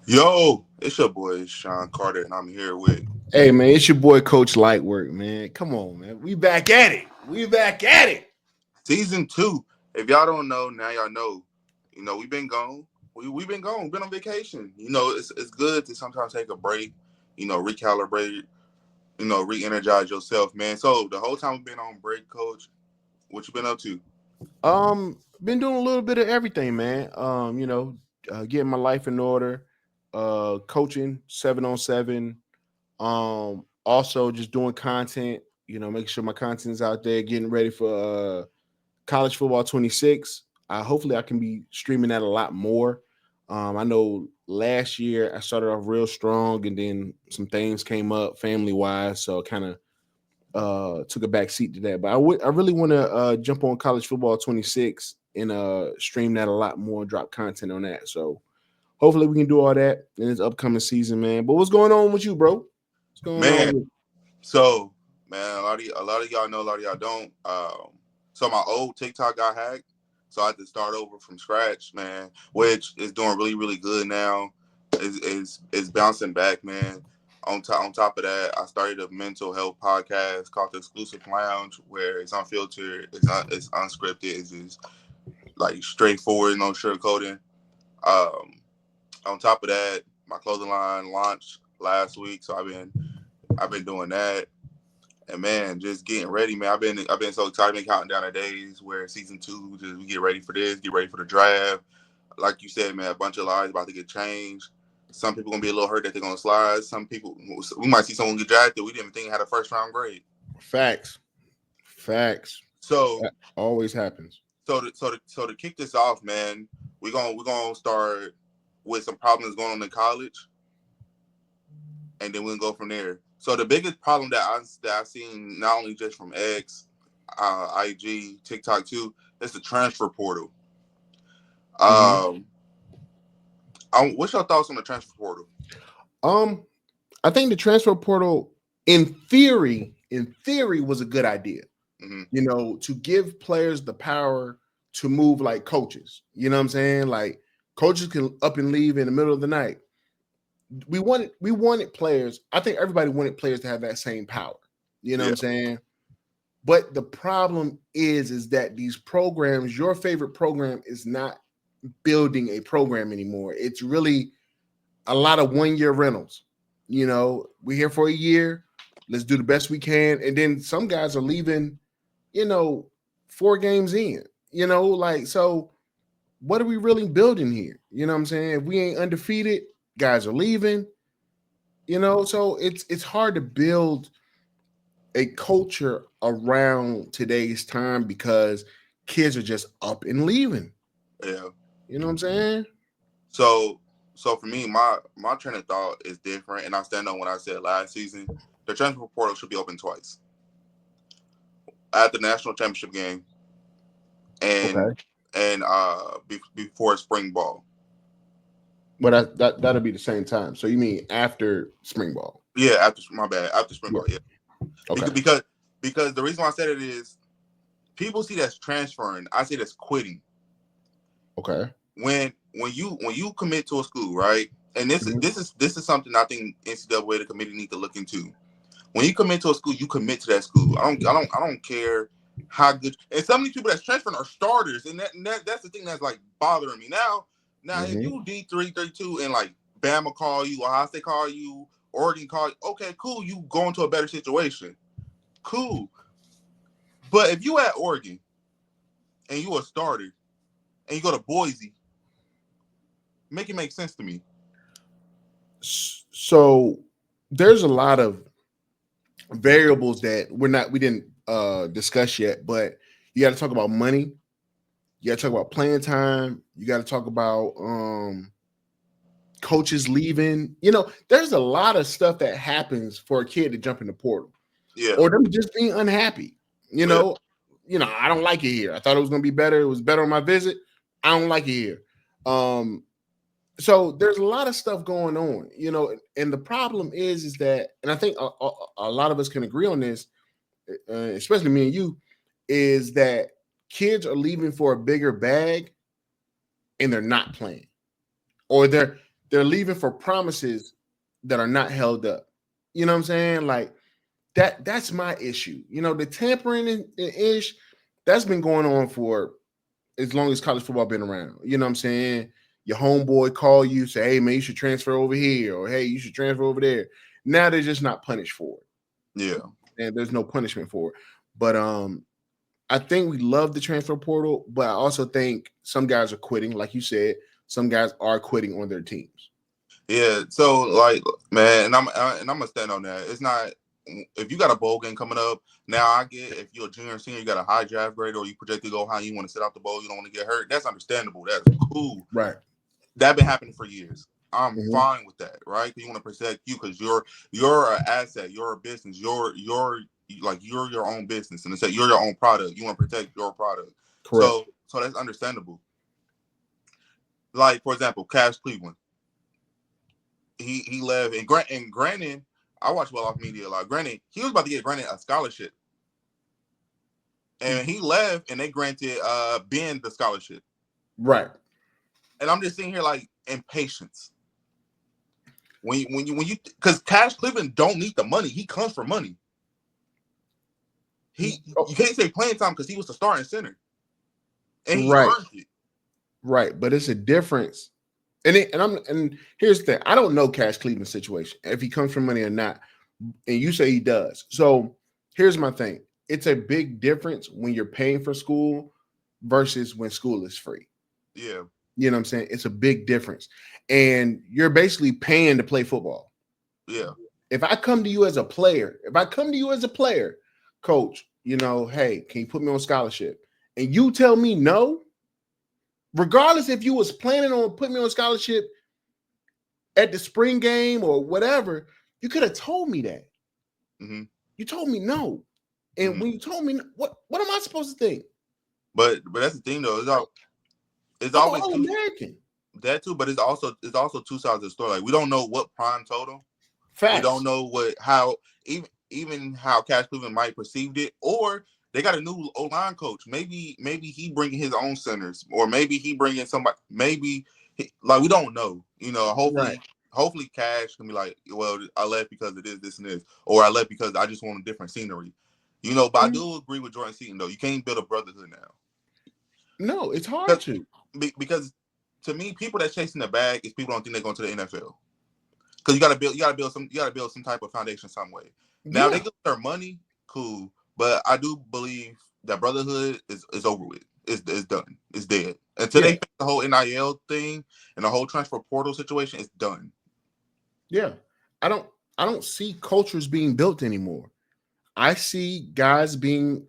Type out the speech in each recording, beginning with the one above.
Yo, it's your boy Sean Carter, and I'm here with Hey man, it's your boy Coach Lightwork, man. Come on, man. We back at it. We back at it. season two. If y'all don't know, now y'all know. We've been gone. We've been gone. We've been on vacation. It's good to sometimes take a break. Recalibrate. Re-energize yourself, man. So the whole time we've been on break, Coach, what you been up to? Been doing a little bit of everything, man. Getting my life in order, coaching 7-on-7, also just doing content, making sure my content's out there, getting ready for college football 26. Hopefully I can be streaming that a lot more. I know last year I started off real strong and then some things came up family wise, so kind of took a back seat to that. But I really want to jump on college football 26 and stream that a lot more, drop content on that. So hopefully we can do all that in this upcoming season, man. But what's going on with you, bro? What's going on Man, with so man, a lot of y'all know, a lot of y'all don't. So my old TikTok got hacked, so I had to start over from scratch, man. Which is doing really, really good now. Is bouncing back, man. On top of that, I started a mental health podcast called the Exclusive Lounge, where it's unfiltered, it's unscripted, it's just like straightforward, no sugarcoating. Um, on top of that, my clothing line launched last week, so I've been doing that. And man, just getting ready, man. I've been so excited, been counting down the days where season two, just we get ready for this, get ready for the draft. Like you said, man, a bunch of lives about to get changed. Some people gonna be a little hurt that they're gonna slide. Some people, we might see someone get drafted we didn't even think had a first round grade. facts? Facts. So That always happens. so to kick this off, man, we're gonna start with some problems going on in college, and then we'll go from there. So the biggest problem that I've seen not only just from X, IG, TikTok too, is the transfer portal. hmm Um, what's your thoughts on the transfer portal? Um, I think the transfer portal, in theory, was a good idea. Hmm. To give players the power to move like coaches. You know what I'm saying? Like coaches can up and leave in the middle of the night. We wanted players. I think everybody wanted players to have that same power. You know what Yeah, I'm saying? But the problem is that these programs, your favorite program is not building a program anymore. It's really a lot of 1 year rentals. We're here for a year. Let's do the best we can. And then some guys are leaving, you know, 4 games in. So what are we really building here? You know what I'm saying? If we ain't undefeated, guys are leaving, so it's hard to build a culture around today's time because kids are just up and leaving. yeah. You know what I'm saying? So so for me, my train of thought is different, and I stand on what I said last season. The transfer portal should be open twice at the national championship game and Okay. before spring ball. But that'll be the same time. So you mean after spring ball? Yeah, after my bad, after spring Yeah. ball. Yeah, because Okay. because because the reason why I said it is people see that's transferring. I see that's quitting. Okay. When you commit to a school, right? And this is Mhm. this is this is something I think NCAA the committee need to look into. When you commit to a school, you commit to that school. I don't care how good. And some of these people that's transferring are starters, and that's the thing that's like bothering me now. Now, if Mhm. you D3 32 and like Bama call you, Ohio State call you, Oregon call you, okay, cool. You go into a better situation, cool. But if you at Oregon and you a starter and you go to Boise, make it make sense to me. So there's a lot of variables that we didn't discuss yet, but you got to talk about money. You got to talk about playing time. You got to talk about coaches leaving. There's a lot of stuff that happens for a kid to jump in the portal Yeah, or them just being unhappy. You yeah, know, I don't like it here. I thought it was going to be better. It was better on my visit. I don't like it here. So there's a lot of stuff going on, and the problem is that, and I think a lot of us can agree on this, especially me and you, is that kids are leaving for a bigger bag and they're not playing, or they're leaving for promises that are not held up. You know what I'm saying? Like that's my issue. You know, the tampering ish that's been going on for as long as college football been around. You know what I'm saying? Your homeboy call you, say, hey man, you should transfer over here, or hey, you should transfer over there. Now they're just not punished for it. Yeah. And there's no punishment for it. But I think we love the transfer portal, but I also think some guys are quitting, like you said. Some guys are quitting on their teams. Yeah. So like, man, and I'm gonna stand on that. It's not if you got a bowl game coming up. Now I get if you're a junior or senior, you got a high draft grade, or you project to go high, you want to sit out the bowl, you don't want to get hurt. That's understandable. That's cool. Right. That been happening for years. I'm Mm-hmm. fine with that, right? You want to protect you because you're an asset, you're a business, you're like you're your own business, and it's like you're your own product. You want to protect your product, Correct. so that's understandable. Like for example, Cash Cleveland, he left, and granted, I watch well off media a lot. Granted, he was about to get granted a scholarship, and he left, and they granted Ben the scholarship, Right. and I'm just sitting here like impatience. When you because Cash Cleveland don't need the money. He comes for money. You can't say playing time because he was the starting center. And he right. earned it. Right. But it's a difference. And here's the thing. I don't know Cash Cleveland's situation, if he comes from money or not. And you say he does. So here's my thing. It's a big difference when you're paying for school versus when school is free. Yeah. You know what I'm saying? It's a big difference. And you're basically paying to play football. Yeah. If I come to you as a player, coach, you know, hey, can you put me on scholarship? And you tell me no, regardless if you was planning on putting me on scholarship at the spring game or whatever, you could have told me that. Mm-hmm. You told me no. And when you told me what am I supposed to think? But that's the thing though. It's I'm always all American. That too, but it's also two sides of the story. Like we don't know what Prime told him. Facts. We don't know how even how Cash Cleveland might perceived it, or they got a new O-line coach. Maybe he bringing his own centers, or maybe he bringing somebody. Like we don't know. You know, hopefully Cash can be like, well, I left because of this, and this, or I left because I just want a different scenery. You know, but I do agree with Jordan Seaton though. You can't build a brotherhood now. No, it's hard to. Because to me, people that's chasing the bag is people don't think they're going to the NFL. Because you gotta build some type of foundation some way. Now they get their money, cool, but I do believe that brotherhood is over with. It's done. It's dead. Until they fix the whole NIL thing and the whole transfer portal situation, it's done. Yeah. I don't see cultures being built anymore. I see guys being,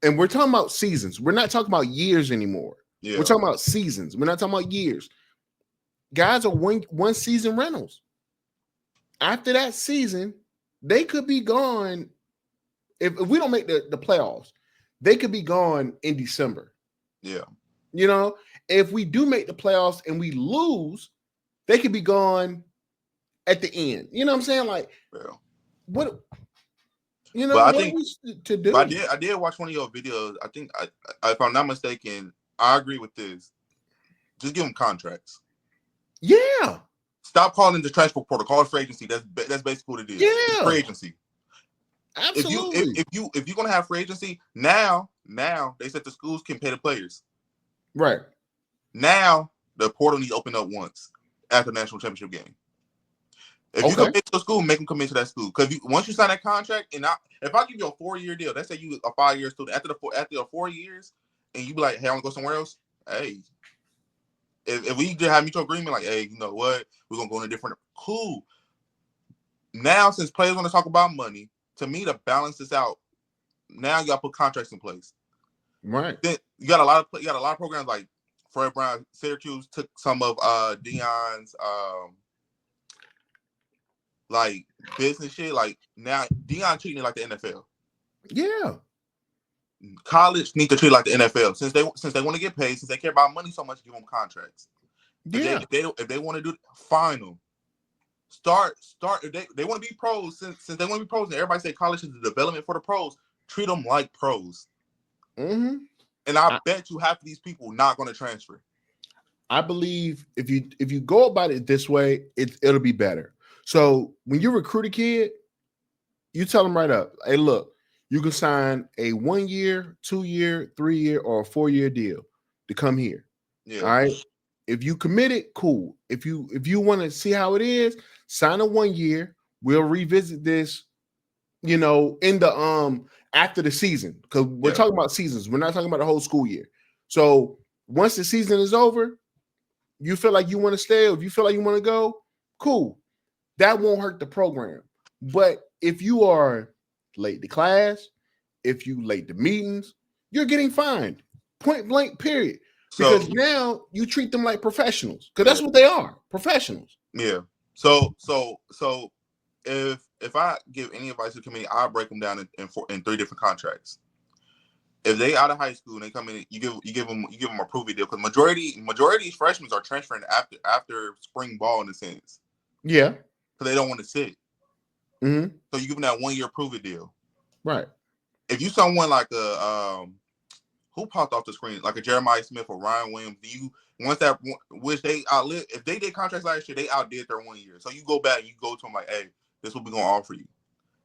and we're talking about seasons. We're not talking about years anymore. Yeah. We're talking about seasons. We're not talking about years. Guys are one season rentals. After that season, they could be gone. If we don't make the playoffs, they could be gone in December. Yeah. You know, if we do make the playoffs and we lose, they could be gone at the end. You know what I'm saying? Like, what? You know, but what are we to do? But I did watch one of your videos. I think, if I'm not mistaken, I agree with this. Just give them contracts. Yeah. Stop calling the transfer portal. Call it free agency. That's basically what it is. Yeah. It's free agency. Absolutely. If you're gonna have free agency now they said the schools can pay the players. Right. Now the portal needs to open up once after the national championship game. If you commit to a school, make them commit to that school. Because once you sign that contract, and if I give you a 4-year deal, let's say you a 5-year student, after the 4 years, and you be like, hey, I want to go somewhere else. Hey, if we just have mutual agreement, like, hey, you know what, we're gonna go in a different cool. Now, since players want to talk about money, to me to balance this out, now you got to put contracts in place. Right. Then you got a lot of programs like Fred Brown, Syracuse took some of Deion's like business shit. Like now Deion treating it like the NFL. Yeah. College need to treat it like the NFL since they want to get paid, since they care about money so much. Give them contracts. Yeah. If they want to do it, fine them. Start. If they want to be pros, since they want to be pros, and everybody say college is the development for the pros. Treat them like pros. Mm-hmm. And I bet you half of these people not going to transfer. I believe if you go about it this way, it'll be better. So when you recruit a kid, you tell them right up, hey, look, you can sign a 1 year, 2 year, 3 year, or a 4 year deal to come here. All Yeah, right. If you commit it, cool. If you want to see how it is, sign a 1 year. We'll revisit this, in the after the season. Because we're yeah. talking about seasons. We're not talking about the whole school year. So once the season is over, you feel like you want to stay, or if you feel like you want to go, cool. That won't hurt the program. But if you are late to class, if you late to meetings, you're getting fined. Point blank, period. So Because now you treat them like professionals. Because yeah, that's what they are, professionals. yeah. So if I give any advice to the committee, I break them down in three different contracts. If they out of high school and they come in, you give them a prove it deal because majority of freshmen are transferring after spring ball in a sense Yeah. because they don't want to sit. Mm-hmm. So you give them that 1 year prove it deal. Right. If you someone like a who popped off the screen like a Jeremiah Smith or Ryan Williams, do you once that which they outlive if they did contracts last year, they outdid their 1 year. So you go back and you go to them like, hey, this is what we're gonna offer you.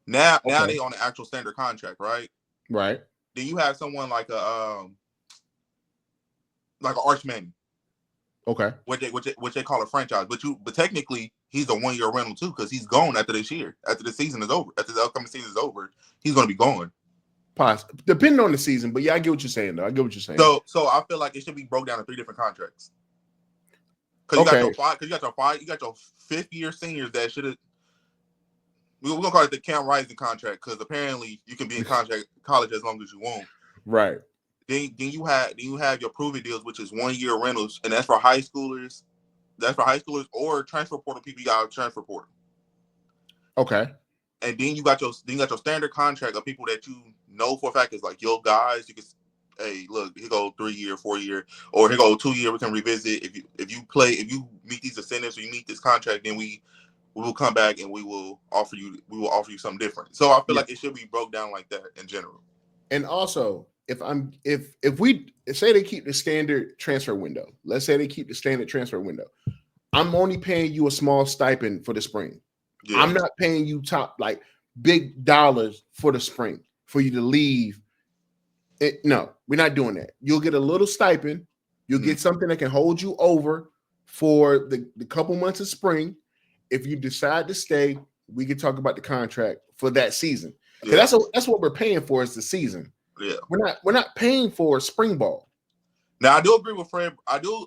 Now Okay. they on the actual standard contract, right? Right. Then you have someone like an Arch Manning, Okay. which they call a franchise, but technically he's a 1 year rental too because he's gone after this year, after the season is over, after the upcoming season is over, he's gonna be gone. Depending on the season, but yeah, I get what you're saying. Though I get what you're saying. So I feel like it should be broke down in three different contracts because Okay. you got your 5th year seniors that should have. We're gonna call it the Cam Rising contract because apparently you can be in contract college as long as you want. Right. Then you have your prove it deals, which is 1 year rentals, and that's for high schoolers. That's for high schoolers or transfer portal people. You got a transfer portal, Okay. and then you got your standard contract of people that you know for a fact is like your guys. You can, hey, look, here go 3 year, 4 year, or here go 2 year. We can revisit if you meet these incentives or you meet this contract, then we will come back and we will offer you something different. So I feel Yeah. like it should be broke down like that in general. And also, if we say they keep the standard transfer window, let's say they keep the standard transfer window, I'm only paying you a small stipend for the spring. Yeah, I'm not paying you top like big dollars for the spring for you to leave. No, we're not doing that. You'll get a little stipend. You'll mm-hmm. get something that can hold you over for the couple months of spring. If you decide to stay, we can talk about the contract for that season. Because Yeah, that's what we're paying for is the season. yeah. We're not paying for spring ball. Now I do agree with Fred. I do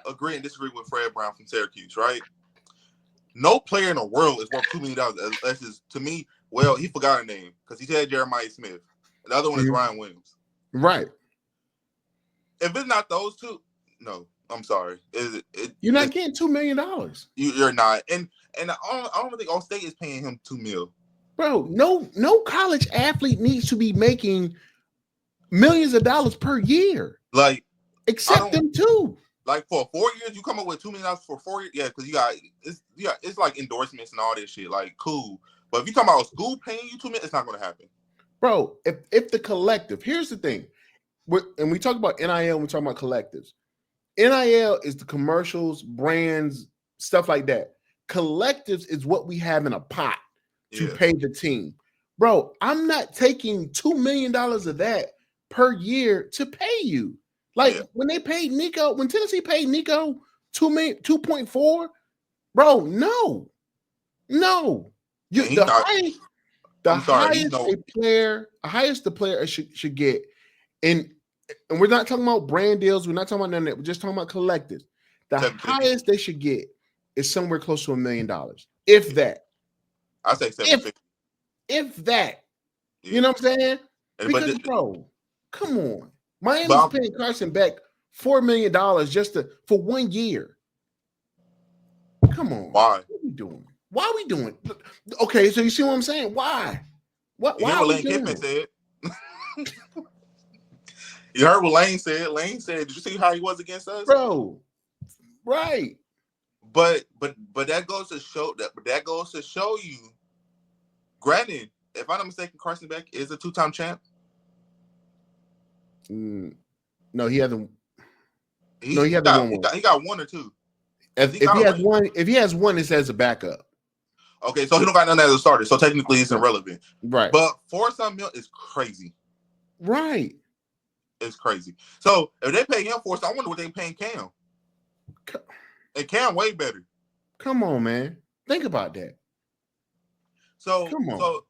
agree and disagree with Fred Brown from Syracuse. Right? No player in the world is worth $2 million unless it's to me. Well, he forgot a name because he said Jeremiah Smith. The other one is Mhm. Ryan Williams. Right. If it's not those two, no, I'm sorry. You're not getting $2 million. You're not. And I don't think All State is paying him $2 million. Bro, no college athlete needs to be making millions of dollars per year. Like I Except don't them too. like for 4 years you come up with $2 million for 4 years. Yeah, because it's like endorsements and all this shit. Like cool, but if you talking about a school paying you $2 million, it's not going to happen. Bro, if the collective, here's the thing. And we talk about NIL, we talk about collectives. NIL is the commercials, brands, stuff like that. Collectives is what we have in a pot to Yeah, pay the team. Bro, I'm not taking $2 million of that per year to pay you. Like yeah. when they paid Nico, when Tennessee paid Nico 2.4, bro, no. And he's not. The I'm sorry, he's highest no the player should get. And we're not talking about brand deals. We're not talking about none of that. We're just talking about collectives. The 750. highest they should get is somewhere close to $1 million, if that. I say If 750. if that, Yeah. you know what I'm saying? But Because bro, come on, Miami's but paying Carson Beck $4 million just for 1 year. Come on, why? what are we doing? Why are we doing? Okay, so you see what I'm saying? Why? What? You Why hear are what we Lane doing Kiffin it? said? You heard what Lane said? Lane said, "Did you see how he was against us?" Bro, right? But that goes to show you. Granted, if I'm not mistaken, Carson Beck is a 2-time champ. No, he hasn't. No, he He had the got one one. he got one or two because he If got he a has ring. one, if he has one, it's as a backup. Okay, so he don't got none as a starter. So technically, it's irrelevant. Right. But 4 some mil is crazy. Right. It's crazy. So if they pay him for, so I wonder what they paying Cam. And Cam way better. Come on, man. Think about that. So Come on.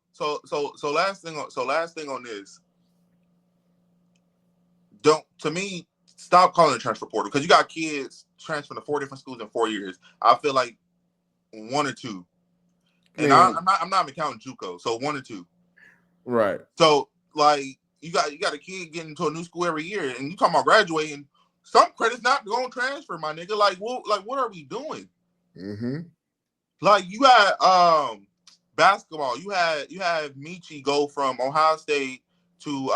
last thing on this. Don't to me stop calling it transfer portal because you got kids transferring to 4 different schools in 4 years. I feel like one or two, and Man. I'm not even counting JUCO, so one or two. Right. So like you got a kid getting to a new school every year, and you talking about graduating. Some credits not going to transfer, my nigga. Like what are we doing? Mm-hmm. Like you had basketball. You had Michi go from Ohio State to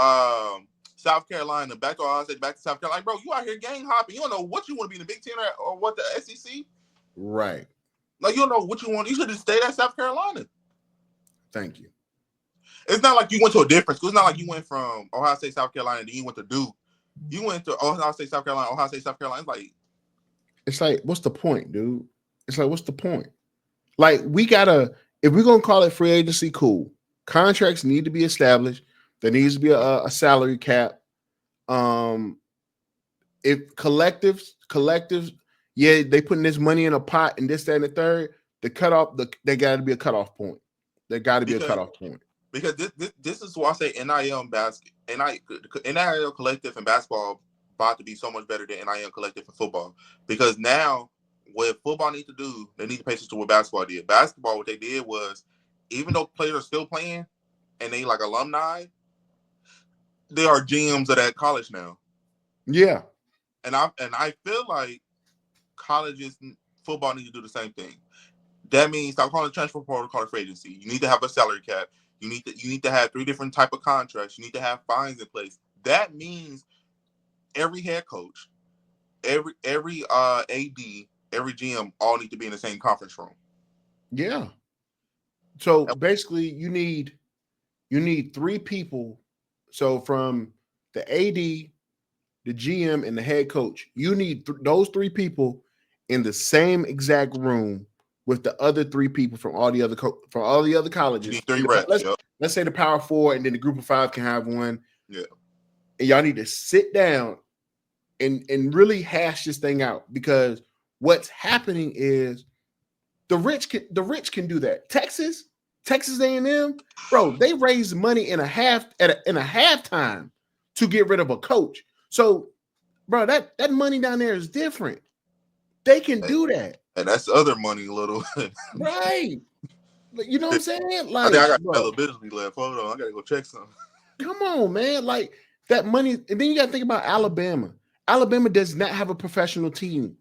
South Carolina, back to Ohio State, back to South Carolina. Like, bro, you out here gang hopping. You don't know what you want to be in the Big Ten or what the SEC. Right. Like you don't know what you want. You should have stayed at South Carolina. Thank you. It's not like you went to a different school. It's not like you went from Ohio State, South Carolina, then you went to Duke. You went to Ohio State, South Carolina, Ohio State, South Carolina. It's like, what's the point, dude? It's like, what's the point? Like, we gotta, if we're gonna call it free agency, cool. Contracts need to be established. There needs to be a salary cap. If collectives, yeah, they putting this money in a pot and this, that, and the third. The cutoff, there got to be a cutoff point. There got to be a cutoff point. Because this is why I say NIL and NIL collective and basketball about to be so much better than NIL collective and football. Because now what football needs to do, they need to pay attention to what basketball did. Basketball, what they did was, even though players are still playing and they like alumni, they are GMs of that college now. Yeah. And I feel like colleges football need to do the same thing. That means stop calling it transfer portal, call it free agency. You need to have a salary cap. You need to have 3 different type of contracts. You need to have fines in place. That means every head coach, every AD, every GM all need to be in the same conference room. Yeah. So basically, you need 3 people. So from the AD, the GM, and the head coach, you need those 3 people in the same exact room with the other 3 people from all the other colleges. You need 3 reps. Let's say the Power 4, and then the Group of 5 can have one. Yeah. And y'all need to sit down and really hash this thing out, because what's happening is the rich can do that. Texas A&M, bro, they raised money in a halftime to get rid of a coach. So, bro, that money down there is different. They can do that. And that's other money, little. Right. You know what I'm saying? Like, I think I got availability left. Hold on, I gotta go check something. Come on, man. Like, that money, and then you gotta think about Alabama. Alabama does not have a professional team.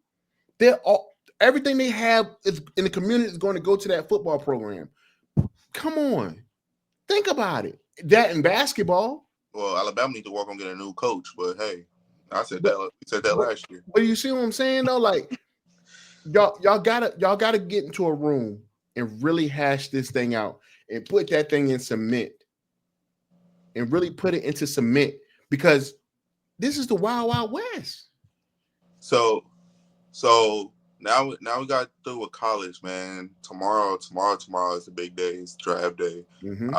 Everything they have is in the community is going to go to that football program. Come on. Think about it. That in basketball. Well, Alabama needs to work on getting a new coach, but hey, I said that last year. But you see what I'm saying though? Like, y'all gotta get into a room and really hash this thing out and put that thing in cement. And really put it into cement, because this is the Wild Wild West. So now we got through with college, man. Tomorrow is the big day. It's draft day. Mm-hmm.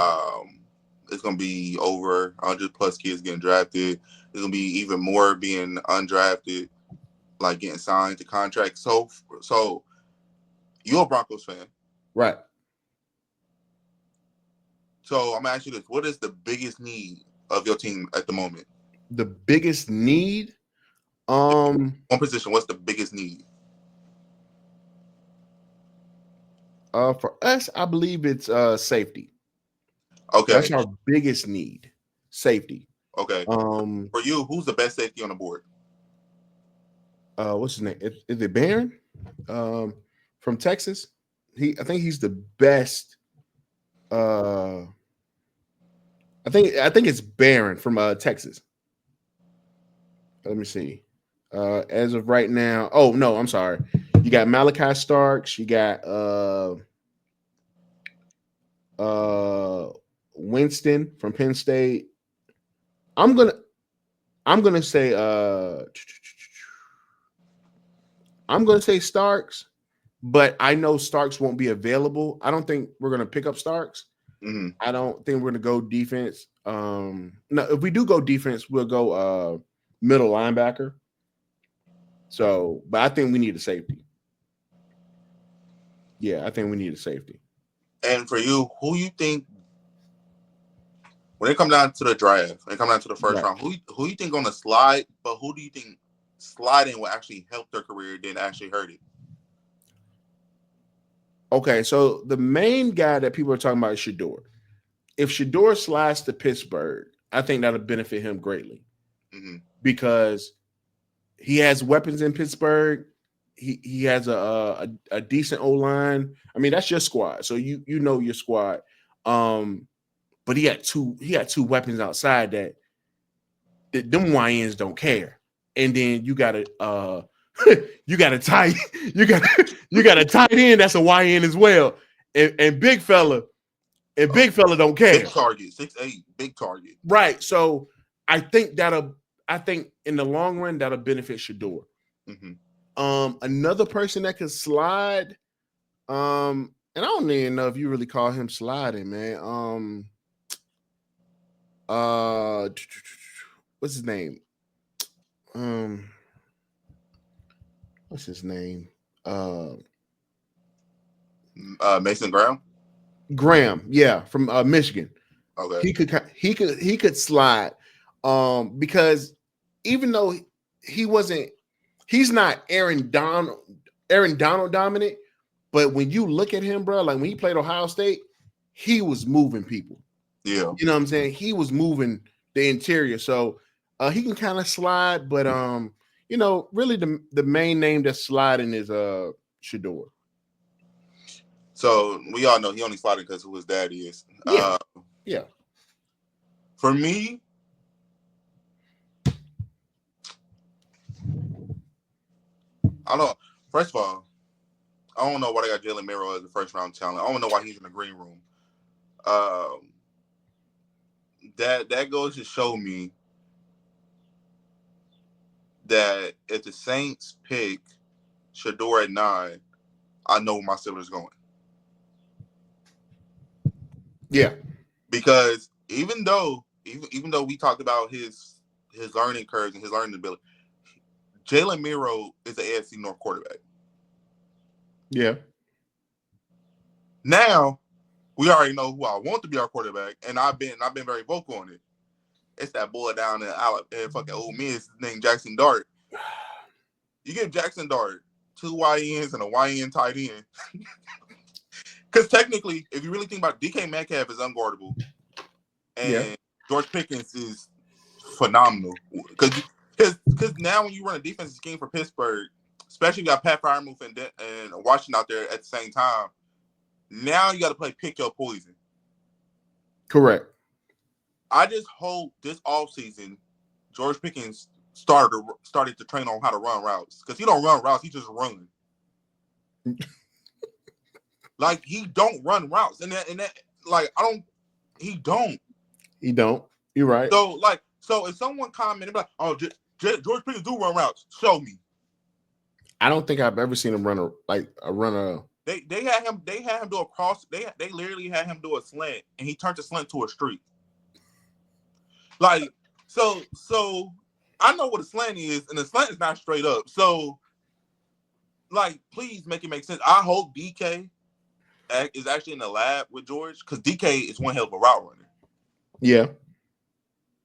It's gonna be over 100+ kids getting drafted. There's gonna be even more being undrafted, like getting signed to contracts. So you're a Broncos fan, right? So I'm gonna ask you this: what is the biggest need of your team at the moment? The biggest need? One position. What's the biggest need? For us, I believe it's safety. Okay, that's our biggest need. Safety. Okay. For you, who's the best safety on the board? What's his name? Is it Barron? From Texas. I think he's the best. I think it's Barron from Texas. Let me see. As of right now, oh no, I'm sorry. You got Malachi Starks. You got Winston from Penn State. I'm gonna say I'm going to say Starks, but I know Starks won't be available. I don't think we're going to pick up Starks. Mm-hmm. I don't think we're going to go defense. No, if we do go defense, we'll go middle linebacker. So, but I think we need a safety. Yeah, I think we need a safety. And for you, who you think when it comes down to the draft, when it comes down to the first Right. round, who you think on the slide, but who do you think sliding will actually help their career than actually hurt it? Okay, so the main guy that people are talking about is Shedeur. If Shedeur slides to Pittsburgh, I think that'll benefit him greatly Mm-hmm. because he has weapons in Pittsburgh. He has a decent O line. I mean, that's your squad, so you know your squad. But he had two weapons outside that them YNs don't care. And then you got a you got a tight you got a tight end that's a YN as well. And big fella don't Big care. target, 6'8", big target. Right. So I think in the long run that'll benefit Shedeur. Mm-hmm. Another person that could slide, and I don't even know if you really call him sliding, man. What's his name? Um, what's his name? Mason Graham. Graham, yeah, from Michigan. Okay. He could slide, because even though he's not Aaron Donald dominant, but when you look at him, bro, like when he played Ohio State, he was moving people. Yeah. You know what I'm saying? He was moving the interior, so he can kind of slide, but really the main name that's sliding is Shedeur. So we all know he only sliding because who his dad is. Yeah, yeah. For me, I don't know. First of all, I don't know why they got Jalen Miro as the first round talent. I don't know why he's in the green room. That goes to show me that if the Saints pick Shedeur at 9, I know where my Steelers going. Yeah. Because even though we talked about his learning curves and his learning ability, Jalen Miro is an AFC North quarterback. Yeah. Now we already know who I want to be our quarterback, and I've been very vocal on it. It's that boy down in fucking Ole Miss named Jackson Dart. You give Jackson Dart 2 YNs and a YN tight end. Because technically, if you really think about it, DK Metcalf is unguardable. And George Pickens is phenomenal. Because now when you run a defensive scheme for Pittsburgh, especially if you got Pat Freiermuth and Washington out there at the same time, now you got to play pick your poison. Correct. I just hope this offseason, George Pickens started to train on how to run routes. Because he don't run routes, he just run. Like, he don't run routes. And that like, he don't. He don't. You're right. So if someone commented like, oh, George Pickens do run routes, show me. I don't think I've ever seen him run a. They had him do a cross. They literally had him do a slant, and he turned the slant to a streak. Like, so I know what a slant is, and the slant is not straight up. So, like, please make it make sense. I hope DK is actually in the lab with George, because DK is one hell of a route runner.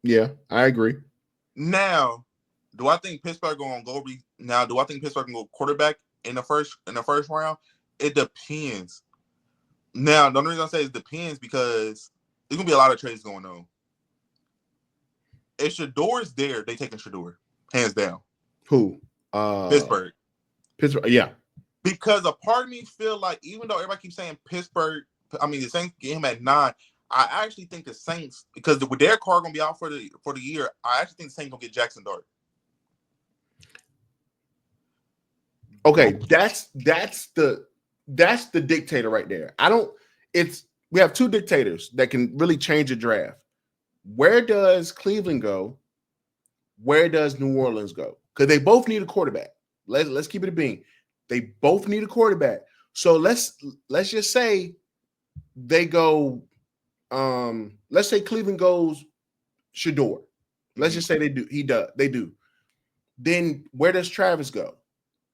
Yeah, I agree. Now, do I think Pittsburgh going to go? Do I think Pittsburgh going to go quarterback in the first round? It depends. Now, the only reason I say it depends because there's going to be a lot of trades going on. If Shedeur is there, they taking Shedeur, hands down. Who? Pittsburgh. Yeah. Because a part of me feel like, even though everybody keeps saying Pittsburgh, the Saints get him at 9. I actually think the Saints, because with their car going to be out for the year, I actually think the Saints going to get Jackson Dart. Okay, that's the dictator right there. We have two dictators that can really change a draft. Where does Cleveland go? Where does New Orleans go? Because they both need a quarterback. Let's keep it a bean. They both need a quarterback. So let's just say they go. Let's say Cleveland goes shedeur. Let's just say they do. They do. Then where does Travis go?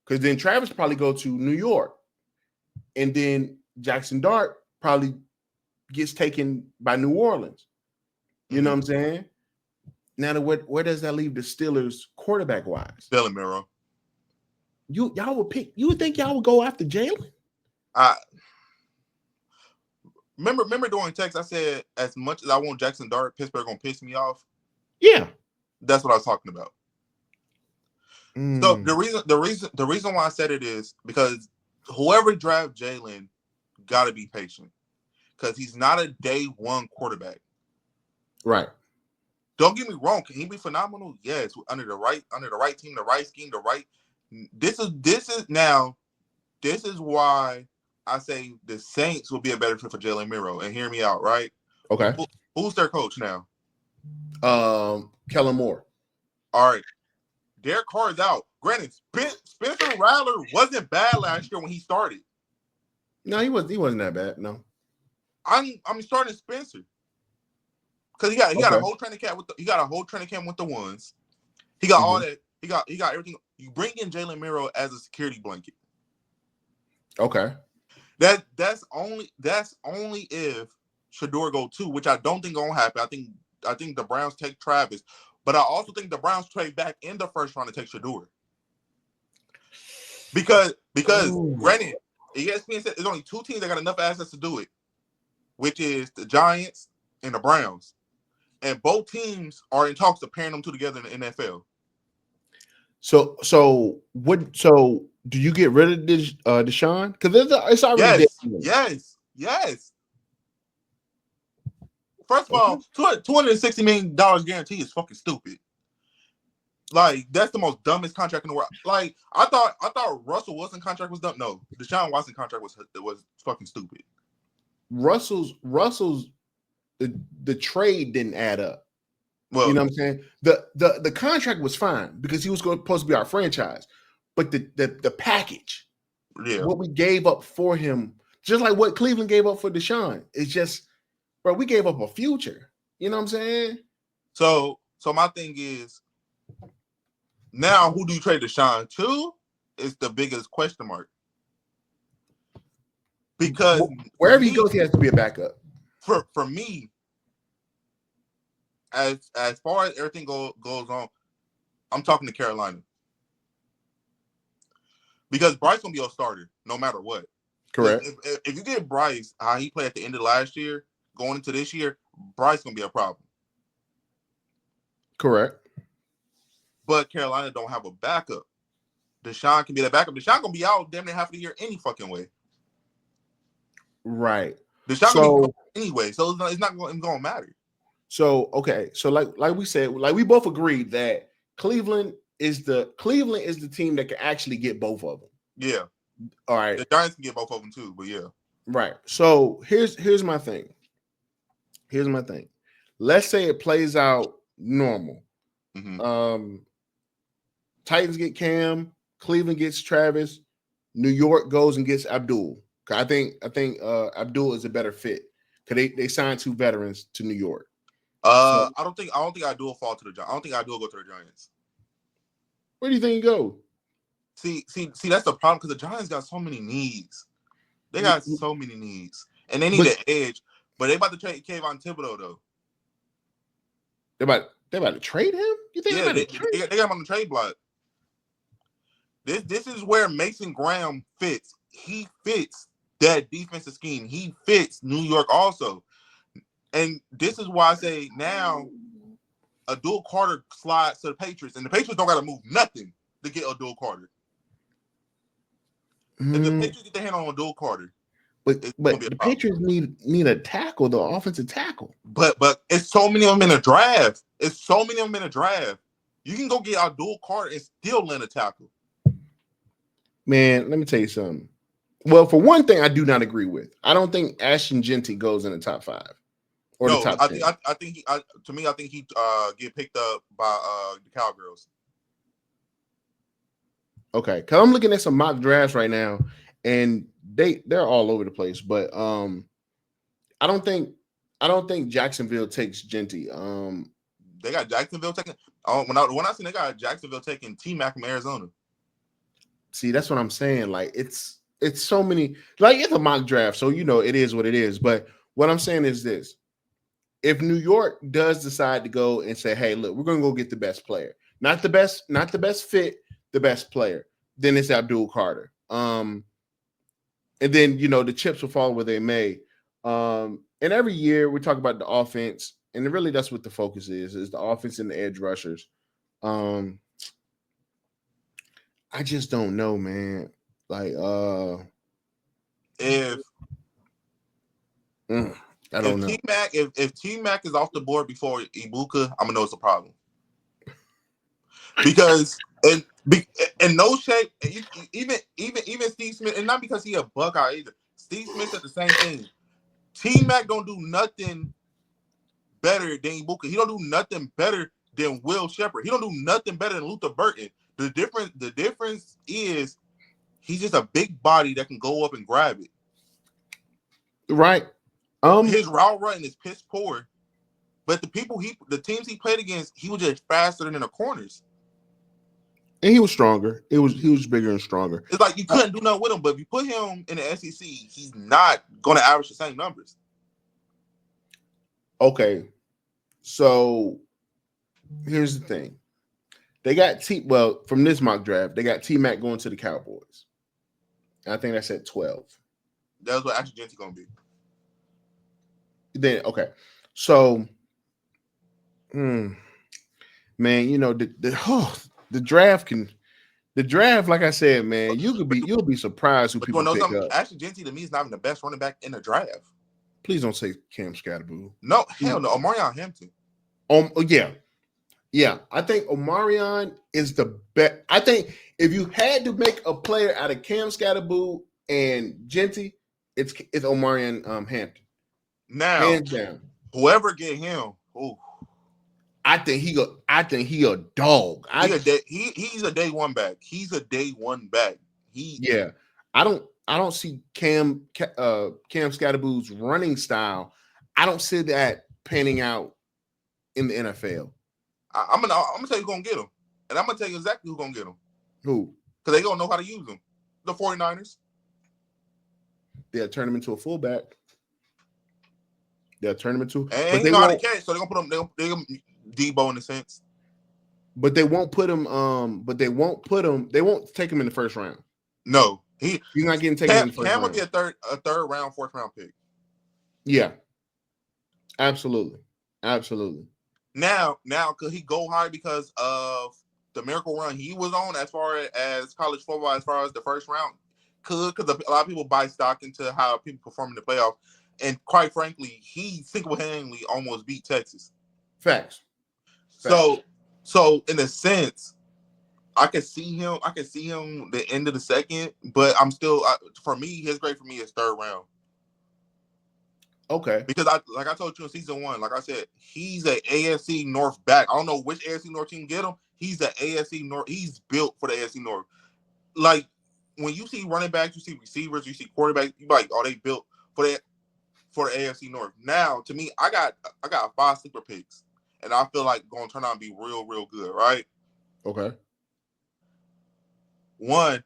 Because then Travis probably go to New York, and then Jackson Dart probably gets taken by New Orleans. You know what I'm saying? Now, where does that leave the Steelers quarterback wise? Jalen Miro. Y'all would pick. You would think y'all would go after Jalen? I remember during text I said, as much as I want Jackson Dart, Pittsburgh gonna piss me off. Yeah, that's what I was talking about. So the reason why I said it is because whoever draft Jalen got to be patient because he's not a day one quarterback. Right. Don't get me wrong. Can he be phenomenal? Yes. Under the right team, the right scheme, the right. This is why I say the Saints will be a better fit for Jalen Miro. And hear me out, right? Okay. Who's their coach now? Kellen Moore. All right. Derek Carr is out. Granted, Spencer Rattler wasn't bad last year when he started. No, he wasn't that bad. No. I'm starting Spencer. Because he got a whole training camp with the ones. He got all that. He got everything. You bring in Jalen Miro as a security blanket. Okay. That's only if shedeur go too, which I don't think gonna happen. I think the Browns take Travis, but I also think the Browns trade back in the first round to take shedeur. Because granted, ESPN said there's only two teams that got enough assets to do it, which is the Giants and the Browns. And both teams are in talks of pairing them two together in the NFL. So do you get rid of Deshaun? Because it's already yes. First of all, $260 million guarantee is fucking stupid. Like that's the most dumbest contract in the world. Like I thought Russell Wilson contract was dumb. No, Deshaun Watson contract was fucking stupid. Russell's the trade didn't add up. Well, you know what I'm saying? The contract was fine because he was supposed to be our franchise, but the package, what we gave up for him, just like what Cleveland gave up for Deshaun, it's just, bro, we gave up a future. You know what I'm saying? So my thing is, now who do you trade Deshaun to? Is the biggest question mark. Because wherever he goes, he has to be a backup. For me, as far as everything goes on, I'm talking to Carolina. Because Bryce gonna be a starter no matter what. Correct. If you get Bryce how he played at the end of last year, going into this year, Bryce gonna be a problem. Correct. But Carolina don't have a backup. Deshaun can be the backup. Deshaun gonna be out damn near half of the year any fucking way. Right. Deshaun gonna be anyway, so it's not going to matter. So okay, so like we said, like we both agreed that Cleveland is the team that can actually get both of them. Yeah. All right. The Giants can get both of them too, but yeah. Right. So here's my thing. Let's say it plays out normal. Titans get Cam, Cleveland gets Travis, New York goes and gets Abdul. I think Abdul is a better fit because they signed two veterans to New York. I don't think Abdul fall to the Giants. I don't think Abdul go to the Giants. Where do you think he go? See, that's the problem because the Giants got so many needs. They got so many needs, and they need an edge. But they about to trade Kayvon Thibodeau though. They about to trade him? You think they got him on the trade block. This is where Mason Graham fits. He fits that defensive scheme. He fits New York also. And this is why I say now Abdul Carter slides to the Patriots, and the Patriots don't got to move nothing to get Abdul Carter. If the Patriots get their hand on Abdul Carter, but the Patriots need a tackle, the offensive tackle. But it's so many of them in a draft. You can go get Abdul Carter and still land a tackle. Man, let me tell you something. Well, for one thing, I do not agree with. I don't think Ashton Genty goes in the top 5 or the top 10. I think he get picked up by the Cowgirls. Okay, because I'm looking at some mock drafts right now, and they're all over the place. But I don't think I don't think Jacksonville takes Genty. They got Jacksonville taking. When I seen they got Jacksonville taking T Mac from Arizona. See, that's what I'm saying. Like it's so many. Like it's a mock draft, so it is what it is. But what I'm saying is this: if New York does decide to go and say, "Hey, look, we're going to go get the best player, not the best fit, the best player," then it's Abdul Carter. And then the chips will fall where they may. And every year we talk about the offense, and really that's what the focus is the offense and the edge rushers. Um, I just don't know, man. Like, If mm, I if don't know. T Mac if T Mac is off the board before Ibuka, I'm gonna know it's a problem because in no shape, even Steve Smith, and not because he a Buckeye either. Steve Smith said the same thing. T Mac don't do nothing better than Ibuka. He don't do nothing better than Will Shepard. He don't do nothing better than Luther Burton. The difference is he's just a big body that can go up and grab it. Right. His route running is piss poor, but the teams he played against, he was just faster than the corners. And he was stronger. He was bigger and stronger. It's like you couldn't do nothing with him. But if you put him in the SEC, he's not going to average the same numbers. Okay. So here's the thing. They got from this mock draft, they got T Mac going to the Cowboys. I think that's at 12. That's what actually Genty going to be. Then okay. So man, the draft, like I said, man, you'll be surprised who But you people want to know pick something? up. Actually, Genty to me is not even the best running back in the draft. Please don't say Cam Scatterboo. No, hell no. Omarion Hampton. Yeah. I think Omarion is the best. I think if you had to make a player out of Cam Scatterboo and Genty, it's Omarion Hampton. Now, Hands down. whoever get him, ooh, I think he a dog. he's a day one back. He's a day one back. Yeah. I don't see Cam Scatterboo's running style. I don't see that panning out in the NFL. I'm gonna tell you who's gonna get him, and I'm gonna tell you exactly who's gonna get him. Who? Because they gonna know how to use him. The 49ers. They'll turn him into a fullback. They'll turn him into, And but he they know how to won't. catch, so they're gonna put him. They're gonna Debo in a sense. But they won't put him. But they won't put him. They won't take him in the first round. No, he's not getting taken in the first Cam round. would be a third round, fourth round pick. Yeah, absolutely. Now, could he go high because of the miracle run he was on as far as college football, as far as the first round? Because a lot of people buy stock into how people perform in the playoffs, and quite frankly, he single-handedly almost beat Texas. Facts. So in a sense, I can see him. The end of the second, but I'm still for me. His grade for me is third round. Okay. Because I told you in season 1, like I said, he's a AFC North back. I don't know which AFC North team get him. He's a AFC North. He's built for the AFC North. Like when you see running backs, you see receivers, you see quarterbacks. You like, oh, they built for the AFC North. Now, to me, I got 5 sleeper picks, and I feel like going to turn out and be real, real good. Right? Okay. One,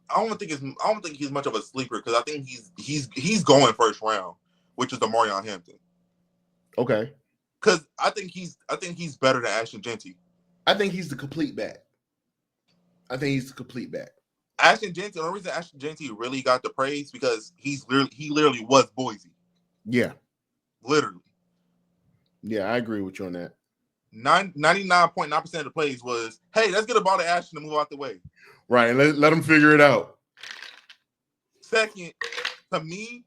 I don't think he's much of a sleeper because I think he's going first round, which is the Marion Hampton. Okay. Because I think he's better than Ashton Genty. I think he's the complete back. Ashton Genty. The only reason Ashton Genty really got the praise because he literally was Boise. Yeah. Literally. Yeah, I agree with you on that. 99.9% of the plays was, hey, let's get a ball to Ashton to move out the way. Right, and let him figure it out. Second, to me,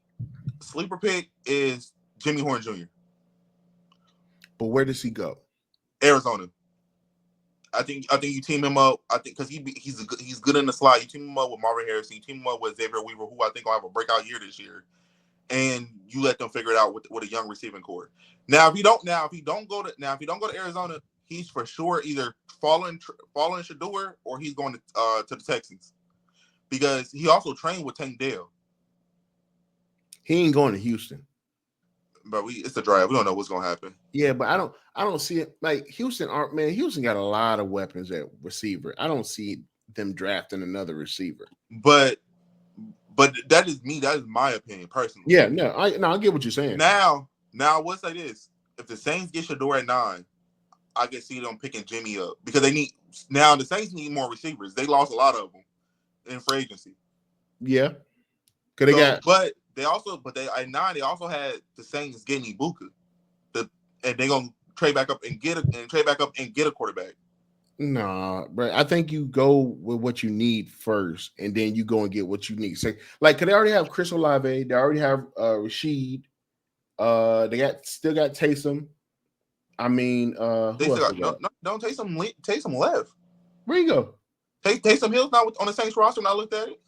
sleeper pick is Jimmy Horn Jr. But where does he go? Arizona. I think you team him up. I think because he's good in the slot. You team him up with Marvin Harrison. You team him up with Xavier Weaver, who I think will have a breakout year this year. And you let them figure it out with a young receiving core. Now, if he don't go to Arizona, he's for sure either following Shedeur or he's going to the Texans because he also trained with Tank Dell. He ain't going to Houston. But it's a draft. We don't know what's gonna happen. Yeah, but I don't see it like Houston aren't man. Houston got a lot of weapons at receiver. I don't see them drafting another receiver. But that is me. That is my opinion personally. Yeah, no, I get what you're saying. Now, we'll say this: if the Saints get Shedeur at 9, I can see them picking Jimmy up because they need now. The Saints need more receivers. They lost a lot of them in free agency. Yeah, because but they at 9 they also had the Saints getting Ibuka, and they're gonna trade back up and get a quarterback. Nah, bro. I think you go with what you need first, and then you go and get what you need. So, like, cause they already have Chris Olave, they already have Rashid, they still got Taysom. I mean, They still got don't Taysom left. Where you go? Taysom Hill's not on the Saints roster. When I looked at it,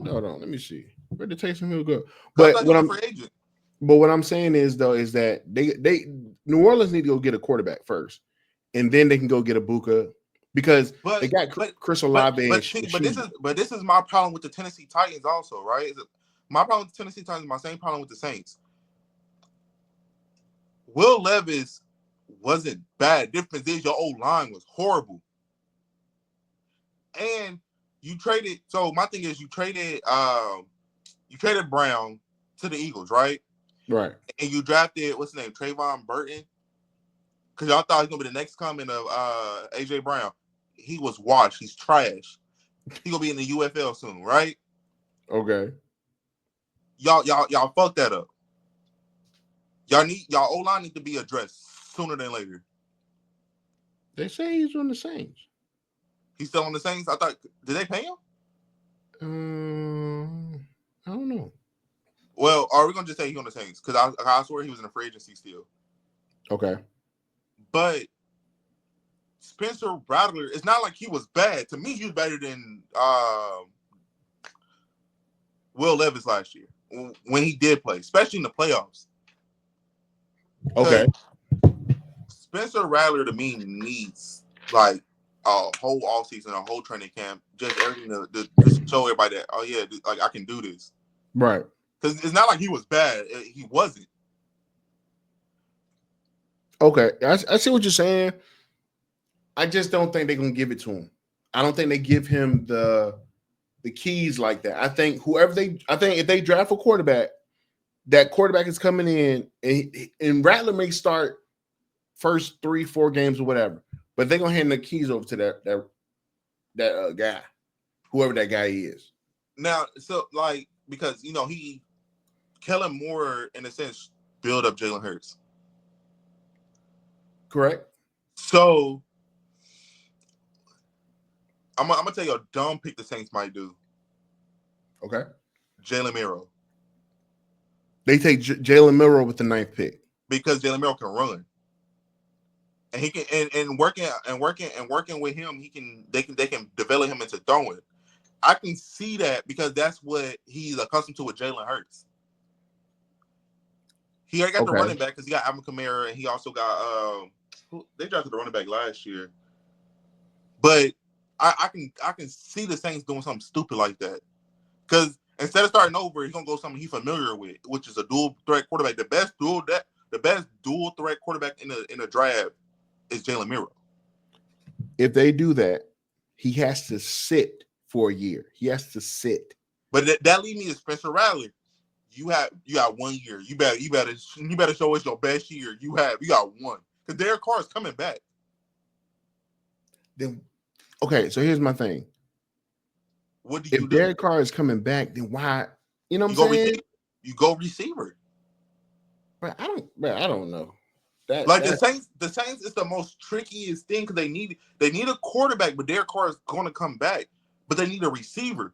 hold on, let me see. Where did Taysom Hill go? But what I'm saying is that they New Orleans need to go get a quarterback first. And then they can go get a Buka because they got Chris Olave. But this is my problem with the Tennessee Titans also, right? My problem with the Tennessee Titans is my same problem with the Saints. Will Levis wasn't bad. Difference is your old line was horrible. And you traded. So my thing is you traded Brown to the Eagles, right? Right. And you drafted what's his name, Trayvon Burton. Because y'all thought he was gonna be the next coming of AJ Brown. He was washed. He's trash. He gonna be in the UFL soon, right? Okay. Y'all fucked that up. Y'all O-line need to be addressed sooner than later. They say he's on the Saints. He's still on the Saints? I thought, did they pay him? I don't know. Well, are we gonna just say he's on the Saints? Because I swear he was in a free agency still. Okay. But Spencer Rattler, it's not like he was bad. To me, he was better than Will Levis last year when he did play, especially in the playoffs. Okay. Spencer Rattler to me needs like a whole offseason, a whole training camp, just everything to just show everybody that, oh yeah, like I can do this. Right. Because it's not like he was bad. He wasn't. Okay. I see what you're saying. I just don't think they're going to give it to him. I don't think they give him the keys like that. I think if they draft a quarterback, that quarterback is coming in and Rattler may start first 3-4 games or whatever, but they're going to hand the keys over to that guy, whoever that guy is. Now, so like, because, Kellen Moore, in a sense, build up Jalen Hurts. Correct. So, I'm going to tell you a dumb pick the Saints might do. Okay. Jalen Milroe. They take Jalen Milroe with the 9th pick. Because Jalen Milroe can run. And he can and working with him, they can develop him into throwing. I can see that because that's what he's accustomed to with Jalen Hurts. He already got the running back because he got Alvin Kamara, and he also got they drafted the running back last year. But I can see the Saints doing something stupid like that. Because instead of starting over, he's gonna go something he's familiar with, which is a dual threat quarterback. The best dual threat quarterback in the draft is Jalen Milroe. If they do that, he has to sit for a year. He has to sit. But that leads me to Spencer Rattler. You got 1 year. You better show us your best year. You got one. Because Derek Carr is coming back. Then okay, so here's my thing. What do you do? If Derek Carr is coming back, then why? You know what I'm saying? You go receiver. But I don't know. The Saints is the most trickiest thing because they need a quarterback, but Derek Carr is going to come back, but they need a receiver.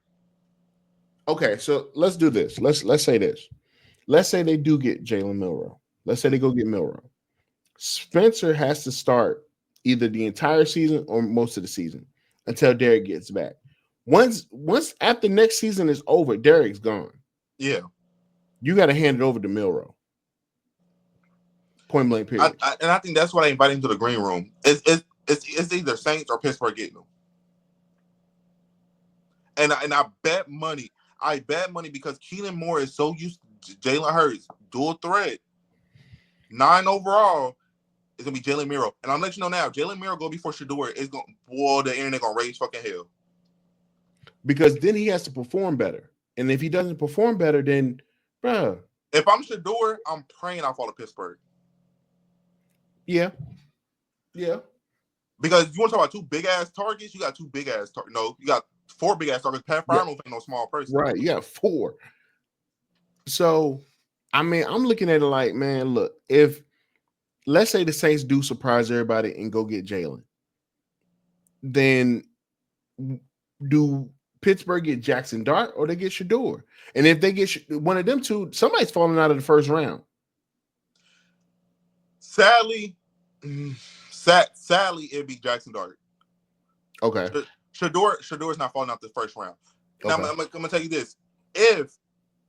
Okay, so let's do this. Let's say this. Let's say they do get Jalen Milroe. Let's say they go get Milroe. Spencer has to start either the entire season or most of the season until Derek gets back. Once after next season is over, Derek's gone. Yeah, you got to hand it over to Milroe. Point blank period. And I think that's why they invite him to the green room. It's either Saints or Pittsburgh getting him. And I bet money. I bet money because Keelan Moore is so used to Jalen Hurts, dual threat, 9 overall. It's gonna be Jalen Miro. And I'm letting you know now, Jalen Miro go before Shedeur. It's gonna the internet gonna raise fucking hell. Because then he has to perform better. And if he doesn't perform better, then bruh. If I'm Shedeur, I'm praying I fall to Pittsburgh. Yeah. Yeah. Because you want to talk about two big ass targets, you got two big ass targets. No, you got 4 big ass targets. Pat Frymouth ain't no small person. Right. You got 4. So I mean, I'm looking at it like, man, look, if let's say the Saints do surprise everybody and go get Jalen, then do Pittsburgh get Jackson Dart or they get Shedeur? And if they get one of them two, somebody's falling out of the first round. Sadly, it'd be Jackson Dart. Okay. Shedeur's not falling out the first round. Now, Okay. I'm gonna tell you this: if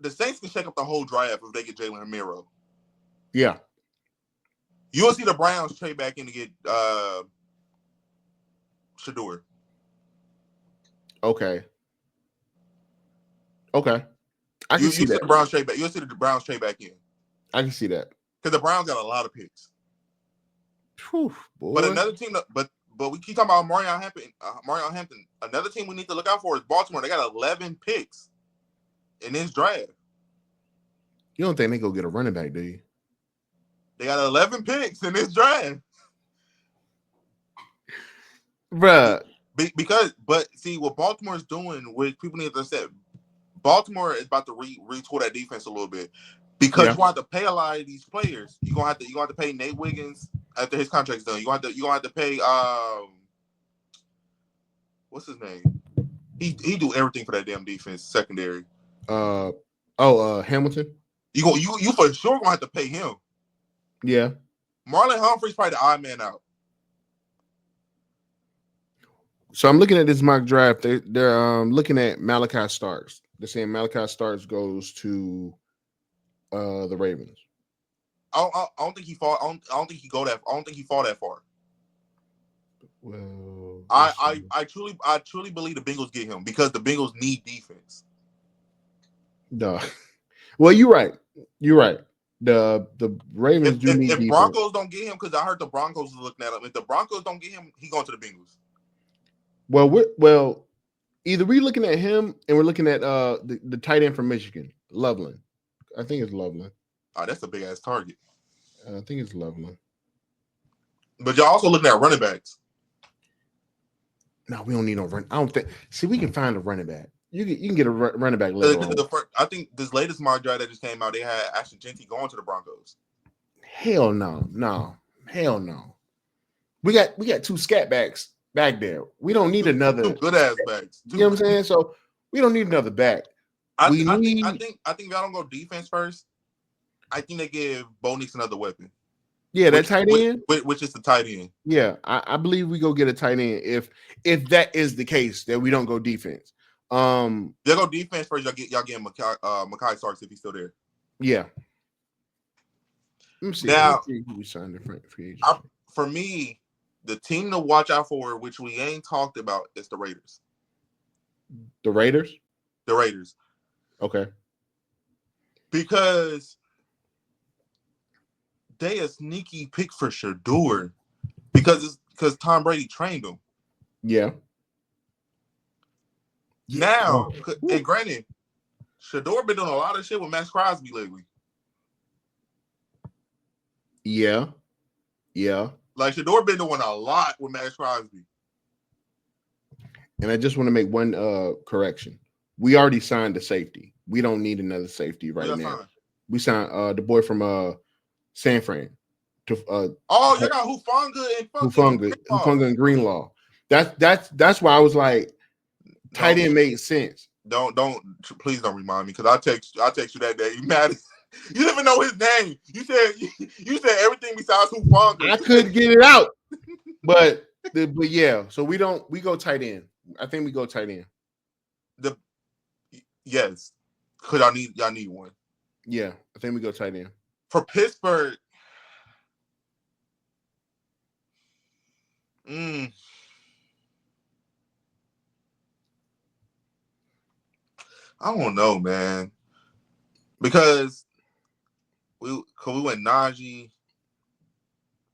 the Saints can shake up the whole draft if they get Jalen Miro, yeah, you will see the Browns trade back in to get Shedeur. Okay. I can see that. The Browns trade back. You'll see the Browns trade back in. I can see that because the Browns got a lot of picks. Whew, boy. But another team, but we keep talking about Marion Hampton. Another team we need to look out for is Baltimore. They got 11 picks in this draft. You don't think they go get a running back, do you? They got 11 picks in this draft, bruh. But see what Baltimore's doing, which people need to understand. Baltimore is about to retool that defense a little bit because you want to pay a lot of these players. You're gonna have to pay Nate Wiggins after his contract's done. You're gonna have to pay what's his name? He do everything for that damn defense secondary. Hamilton. You for sure gonna have to pay him. Yeah. Marlon Humphrey's probably the odd man out. So I'm looking at this mock draft. They're looking at Malachi Starks. They're saying Malachi Starks goes to the Ravens. I don't think he fall. I don't think he go that. I don't think he fall that far. Well, I truly believe the Bengals get him because the Bengals need defense. Duh. Well, you're right. The Ravens do need defense. If Broncos don't get him, because I heard the Broncos are looking at him. If the Broncos don't get him, he going to the Bengals. Well, either we're looking at him and we're looking at the tight end from Michigan, Loveland. I think it's Loveland. Oh, that's a big ass target. I think it's Loveland. But you're also looking at running backs. No, we don't need no run. I don't think. See, we can find a running back. You can get a running back later on. I think this latest mock draft that just came out, they had Ashton Genty going to the Broncos. Hell no. Hell no. We got 2 scat backs back there. We don't need another 2 good ass backs. You know what I'm saying? So we don't need another back. I think if y'all don't go defense first, I think they give Bo Nix another weapon. Yeah, that tight end, which is the tight end. Yeah, I believe we go get a tight end if that is the case that we don't go defense. They'll go defense first. Y'all get Mekhi Starks if he's still there. Yeah. Let me see. Now, who we signed in free agency. For me, the team to watch out for, which we ain't talked about, is the Raiders. The Raiders. The Raiders. Okay. Because they a sneaky pick for Shedeur because Tom Brady trained him. Yeah. Now, and granted, Shedeur been doing a lot of shit with Max Crosby lately. Yeah. Like Shedeur been doing a lot with Max Crosby. And I just want to make one correction. We already signed the safety. We don't need another safety right now. We signed the boy from San Fran. You got Hufanga and Greenlaw. That's why I was like, tight end made sense. Please don't remind me because I text you that day. You mad? You didn't even know his name. You said everything besides Hufanga. I couldn't get it out, but yeah. So we go tight end. I think we go tight end. Yes, because y'all need one. Yeah, I think we go tight end. For Pittsburgh, Mm, I don't know, man, because we went Najee,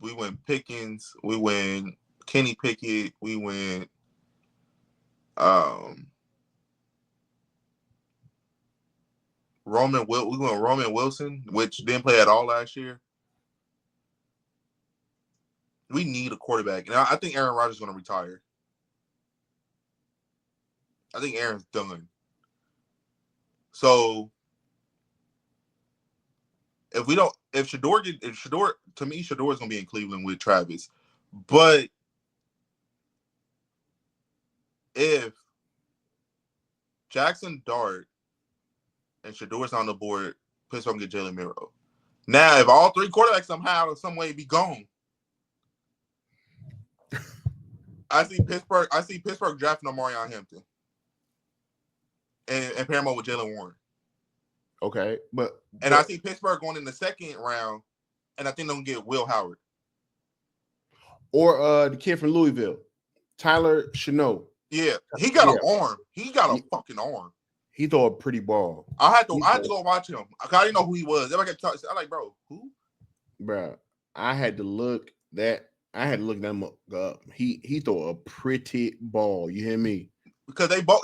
we went Pickens, we went Kenny Pickett, we went um we went Roman Wilson, which didn't play at all last year. We need a quarterback, and I think Aaron Rodgers is going to retire. I think Aaron's done. So if we don't, if Shedeur, to me, Shedeur is going to be in Cleveland with Travis. But if Jackson Dart and Shadeur's on the board, Pittsburgh get Jalen Miro. Now, if all three quarterbacks somehow or some way be gone, I see Pittsburgh drafting Omarion Hampton and pair him up with Jalen Warren. Okay, but I see Pittsburgh going in the second round, and I think they'll get Will Howard. Or the kid from Louisville, Tyler Chenot. Yeah, he got an arm. He got a fucking arm. He threw a pretty ball. I had to go watch him. I didn't know who he was. Everybody kept talking. I'm like, bro, who? Bro, I had to look them up. He threw a pretty ball. You hear me? Because they both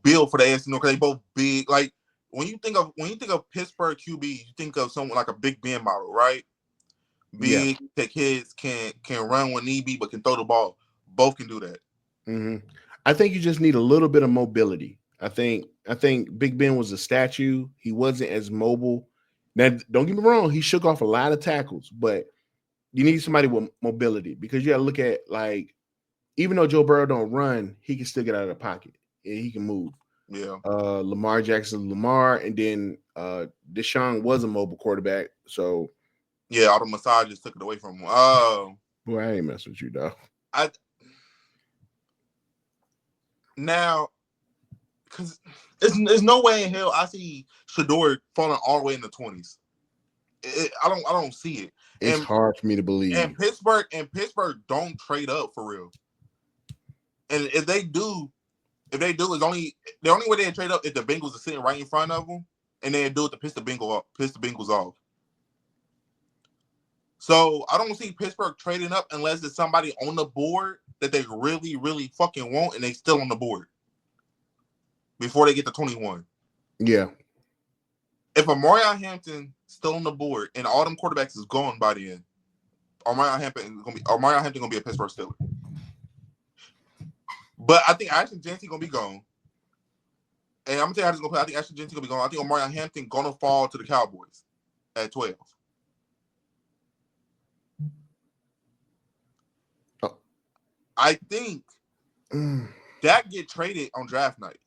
build for the AFC North. Because they both big. Like when you think of Pittsburgh QB, you think of someone like a Big Ben model, right? Big, take hits, can run when need be, but can throw the ball. Both can do that. Mm-hmm. I think you just need a little bit of mobility. I think Big Ben was a statue. He wasn't as mobile. Now, don't get me wrong, he shook off a lot of tackles, but you need somebody with mobility because you got to look at, like, even though Joe Burrow don't run, he can still get out of the pocket and he can move. Yeah. Lamar Jackson, and then Deshaun was a mobile quarterback. So yeah, all the massages took it away from him. Boy, I ain't messing with you, dog. Now, because there's no way in hell I see Shedeur falling all the way in the 20s. I don't see it. It's hard for me to believe. And Pittsburgh don't trade up for real. And if they do, is the only way they trade up if the Bengals are sitting right in front of them, and they do it to piss the Bengals off. So I don't see Pittsburgh trading up unless there's somebody on the board that they really, really fucking want, and they still on the board before they get to 21. Yeah. If Omarion Hampton still on the board and all them quarterbacks is gone by the end, Omarion Hampton gonna be a Pittsburgh Steeler. But I think Ashton Jensen gonna be gone. And I'm gonna tell you how this is gonna play. I think Ashton Jensen gonna be gone. I think Omarion Hampton gonna fall to the Cowboys at 12. I think Dak get traded on draft night.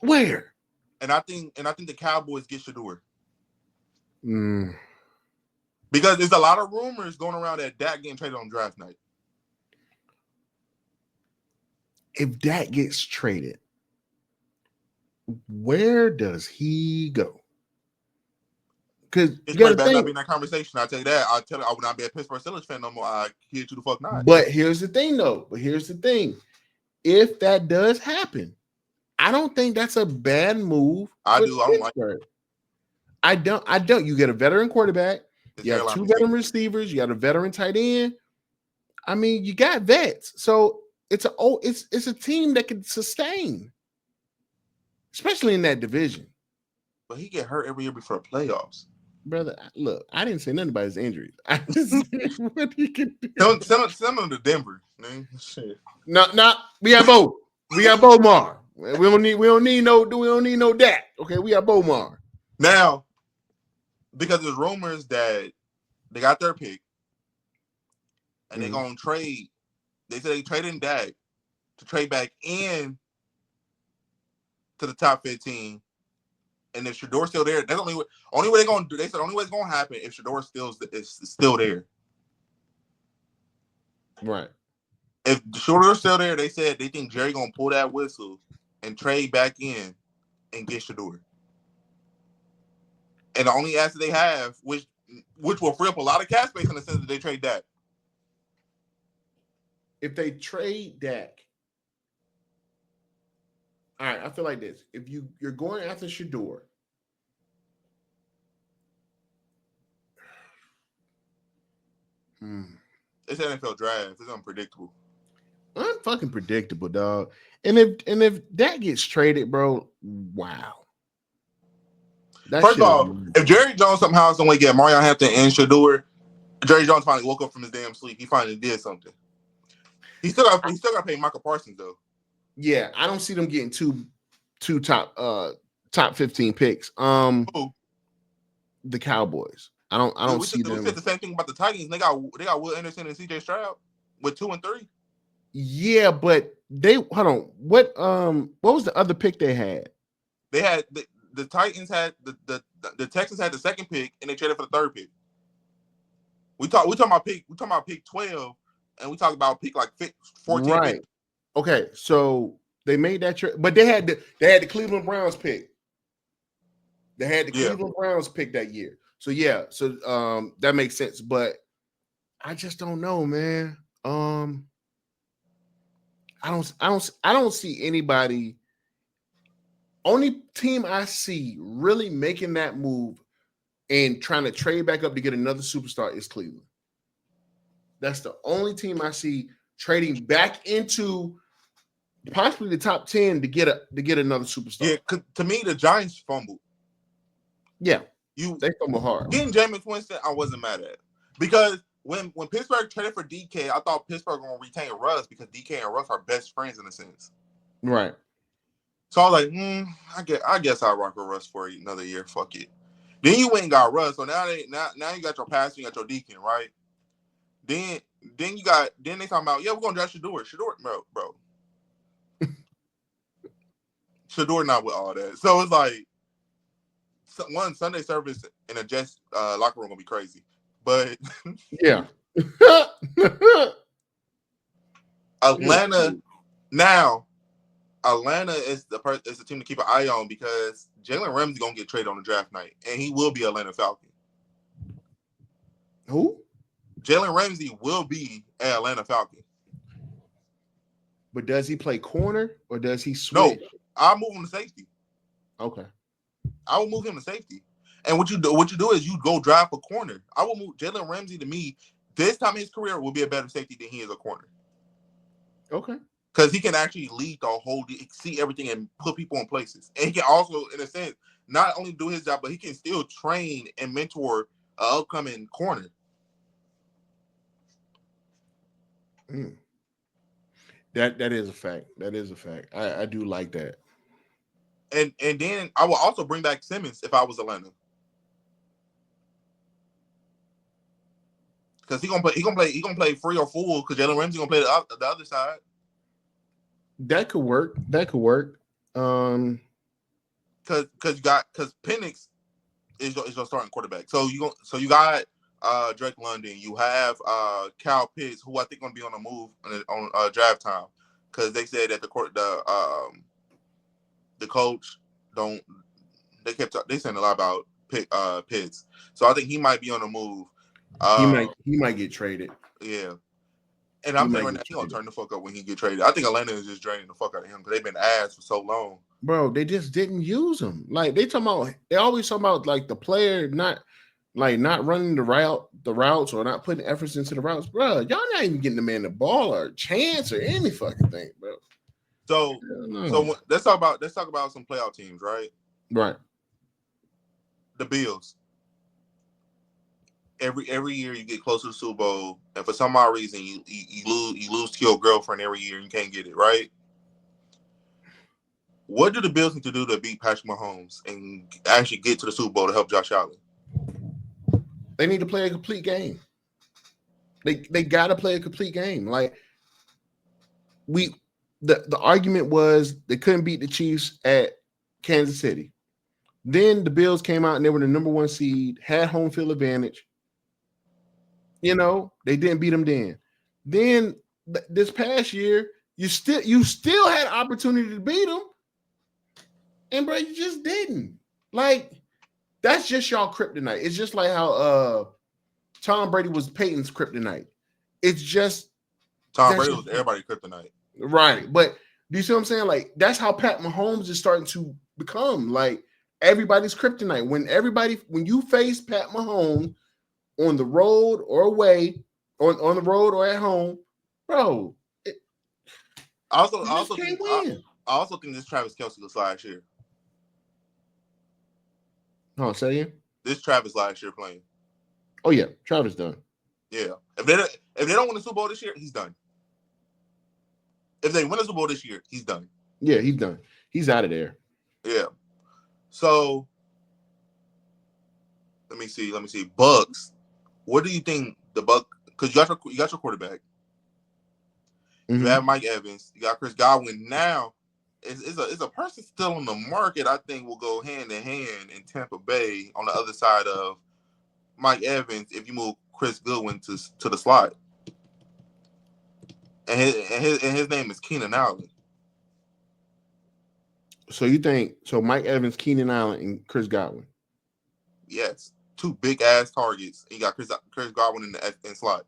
Where? And I think the Cowboys get Shedeur. Because there's a lot of rumors going around that Dak getting traded on draft night. If Dak gets traded, where does he go? Because it's better not be in that conversation. I'll tell you that. I would not be a Pittsburgh Steelers fan no more. I kid you the fuck not. But here's the thing, though. If that does happen, I don't think that's a bad move. I don't like it. I don't. You get a veteran quarterback. You have two veteran receivers. You got a veteran tight end. I mean, you got vets. So it's a team that can sustain, especially in that division. But he get hurt every year before the playoffs. Brother, look, I didn't say nothing about his injuries. I just said what he can do. Send him to Denver, man. Shit. No, we got both. We got Bomar. We don't need no Dak. Okay, we got Bomar. Now, because there's rumors that they got their pick and they're gonna trade. They said they traded Dak to trade back in to the top 15. And if Shedeur's still there, that's the only way they're gonna do. They said the only way it's gonna happen if Shedeur is still there. Right. If Shedeur's still there, they said they think Jerry gonna pull that whistle and trade back in and get Shedeur. And the only asset they have, which will free up a lot of cap space in the sense that they trade that. if they trade Dak, all right, I feel like this. If you're going after Shedeur, hmm, It's NFL draft. It's unpredictable. unfucking predictable, dog. And if that gets traded, bro, wow, that First of shit is. all, if Jerry Jones somehow some way get Mario Hampton and Shedeur, Jerry Jones finally woke up from his damn sleep. He finally did something. He still got to pay Michael Parsons though. Yeah, I don't see them getting two top 15 picks. Who? The Cowboys. I don't see We said them. the same thing about the Titans. They got Will Anderson and C.J. Stroud with 2 and 3. Yeah, but they hold on. What was the other pick they had? They had the Titans had the Texans had the second pick and they traded for the third pick. We talking about pick 12 and we talked about pick like 14. Right. 15. Okay, so they made that trade, but they had the Cleveland Browns pick. They had the Yeah. Cleveland Browns pick that year. So yeah, so that makes sense. But I just don't know, man. I don't see anybody. Only team I see really making that move and trying to trade back up to get another superstar is Cleveland. That's the only team I see trading back into possibly the top 10 to get another superstar. Yeah, to me the Giants fumbled. Yeah, You they fumble hard. getting Jameis Winston, I wasn't mad at because when Pittsburgh traded for DK, I thought Pittsburgh gonna retain Russ because DK and Russ are best friends in a sense. Right. So I was like, I guess I'll rock with Russ for another year. Fuck it. Then you went and got Russ, so now you got your passer, you got your Deacon, right? Then they talking about we're gonna draft Shedeur, bro. Shedeur not with all that. So it's like one Sunday service in a Jets locker room gonna be crazy, but yeah. Atlanta now. Atlanta is the team to keep an eye on because Jalen Ramsey gonna get traded on the draft night, and he will be Atlanta Falcon. Who? Jalen Ramsey will be an Atlanta Falcon. But does he play corner or does he switch? No, I'll move him to safety. Okay. I will move him to safety. And what you do is you go draft a corner. I will move Jalen Ramsey to me. This time in his career will be a better safety than he is a corner. Okay. Because he can actually lead the whole, see everything and put people in places. And he can also, in a sense, not only do his job, but he can still train and mentor an upcoming corner. That is a fact. That is a fact. I do like that. And then I will also bring back Simmons if I was Atlanta. Because he gonna play free or full because Jalen Ramsey gonna play the other side. That could work. Because Penix is your starting quarterback. So you got Drake London. You have Kyle Pitts, who I think gonna be on the move on draft time because they said that the coach don't. They saying a lot about Pitts, so I think he might be on the move. He might get traded. Yeah. And I'm saying right now, he's going to turn the fuck up when he get traded. I think Atlanta is just draining the fuck out of him because they've been ass for so long. Bro, they just didn't use him. Like they always talk about like the player not running the routes or not putting efforts into the routes. Bro, y'all not even getting the man the ball or a chance or any fucking thing, bro. So let's talk about some playoff teams, right? Right. The Bills. Every year you get close to the Super Bowl, and for some odd reason you lose to your girlfriend every year and you can't get it, right? What do the Bills need to do to beat Patrick Mahomes and actually get to the Super Bowl to help Josh Allen? They need to play a complete game. They got to play a complete game. Like the argument was they couldn't beat the Chiefs at Kansas City. Then the Bills came out and they were the number 1 seed, had home field advantage. You know, they didn't beat them then. Then this past year, you still had opportunity to beat them, and bro, you just didn't. Like that's just y'all kryptonite. It's just like how Tom Brady was Peyton's kryptonite. It's just Tom Brady was everybody kryptonite. Right. But do you see what I'm saying? Like, that's how Pat Mahomes is starting to become. Like, everybody's kryptonite. When you face Pat Mahomes on the road or away, on the road or at home, bro, I also think this Travis Kelce was last year. Oh, say again? This Travis last year playing. Oh yeah, Travis done. Yeah. If they don't win the Super Bowl this year, he's done. If they win the Super Bowl this year, he's done. Yeah, he's done. He's out of there. Yeah. So let me see. Bucks. What do you think the Buck? Because you got your quarterback. Mm-hmm. You have Mike Evans. You got Chris Godwin. Now, is a person still on the market? I think will go hand in hand in Tampa Bay on the other side of Mike Evans if you move Chris Goodwin to the slot. And his name is Keenan Allen. So you think Mike Evans, Keenan Allen, and Chris Godwin? Yes. 2 big ass targets. You got Chris Godwin in the slot.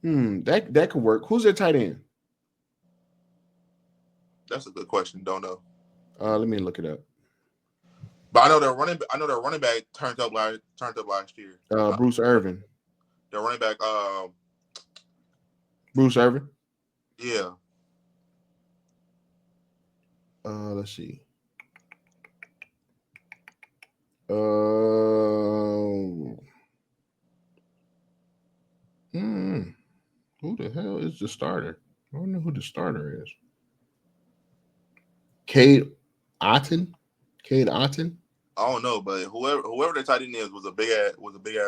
That could work. Who's their tight end? That's a good question. Don't know. Let me look it up. But I know their running back turned up last year. Bruce Irvin. Their running back. Bruce Irvin. Yeah. Let's see. Who the hell is the starter? I don't know who the starter is. Cade Otton. I don't know, but whoever the tight end is was a big ass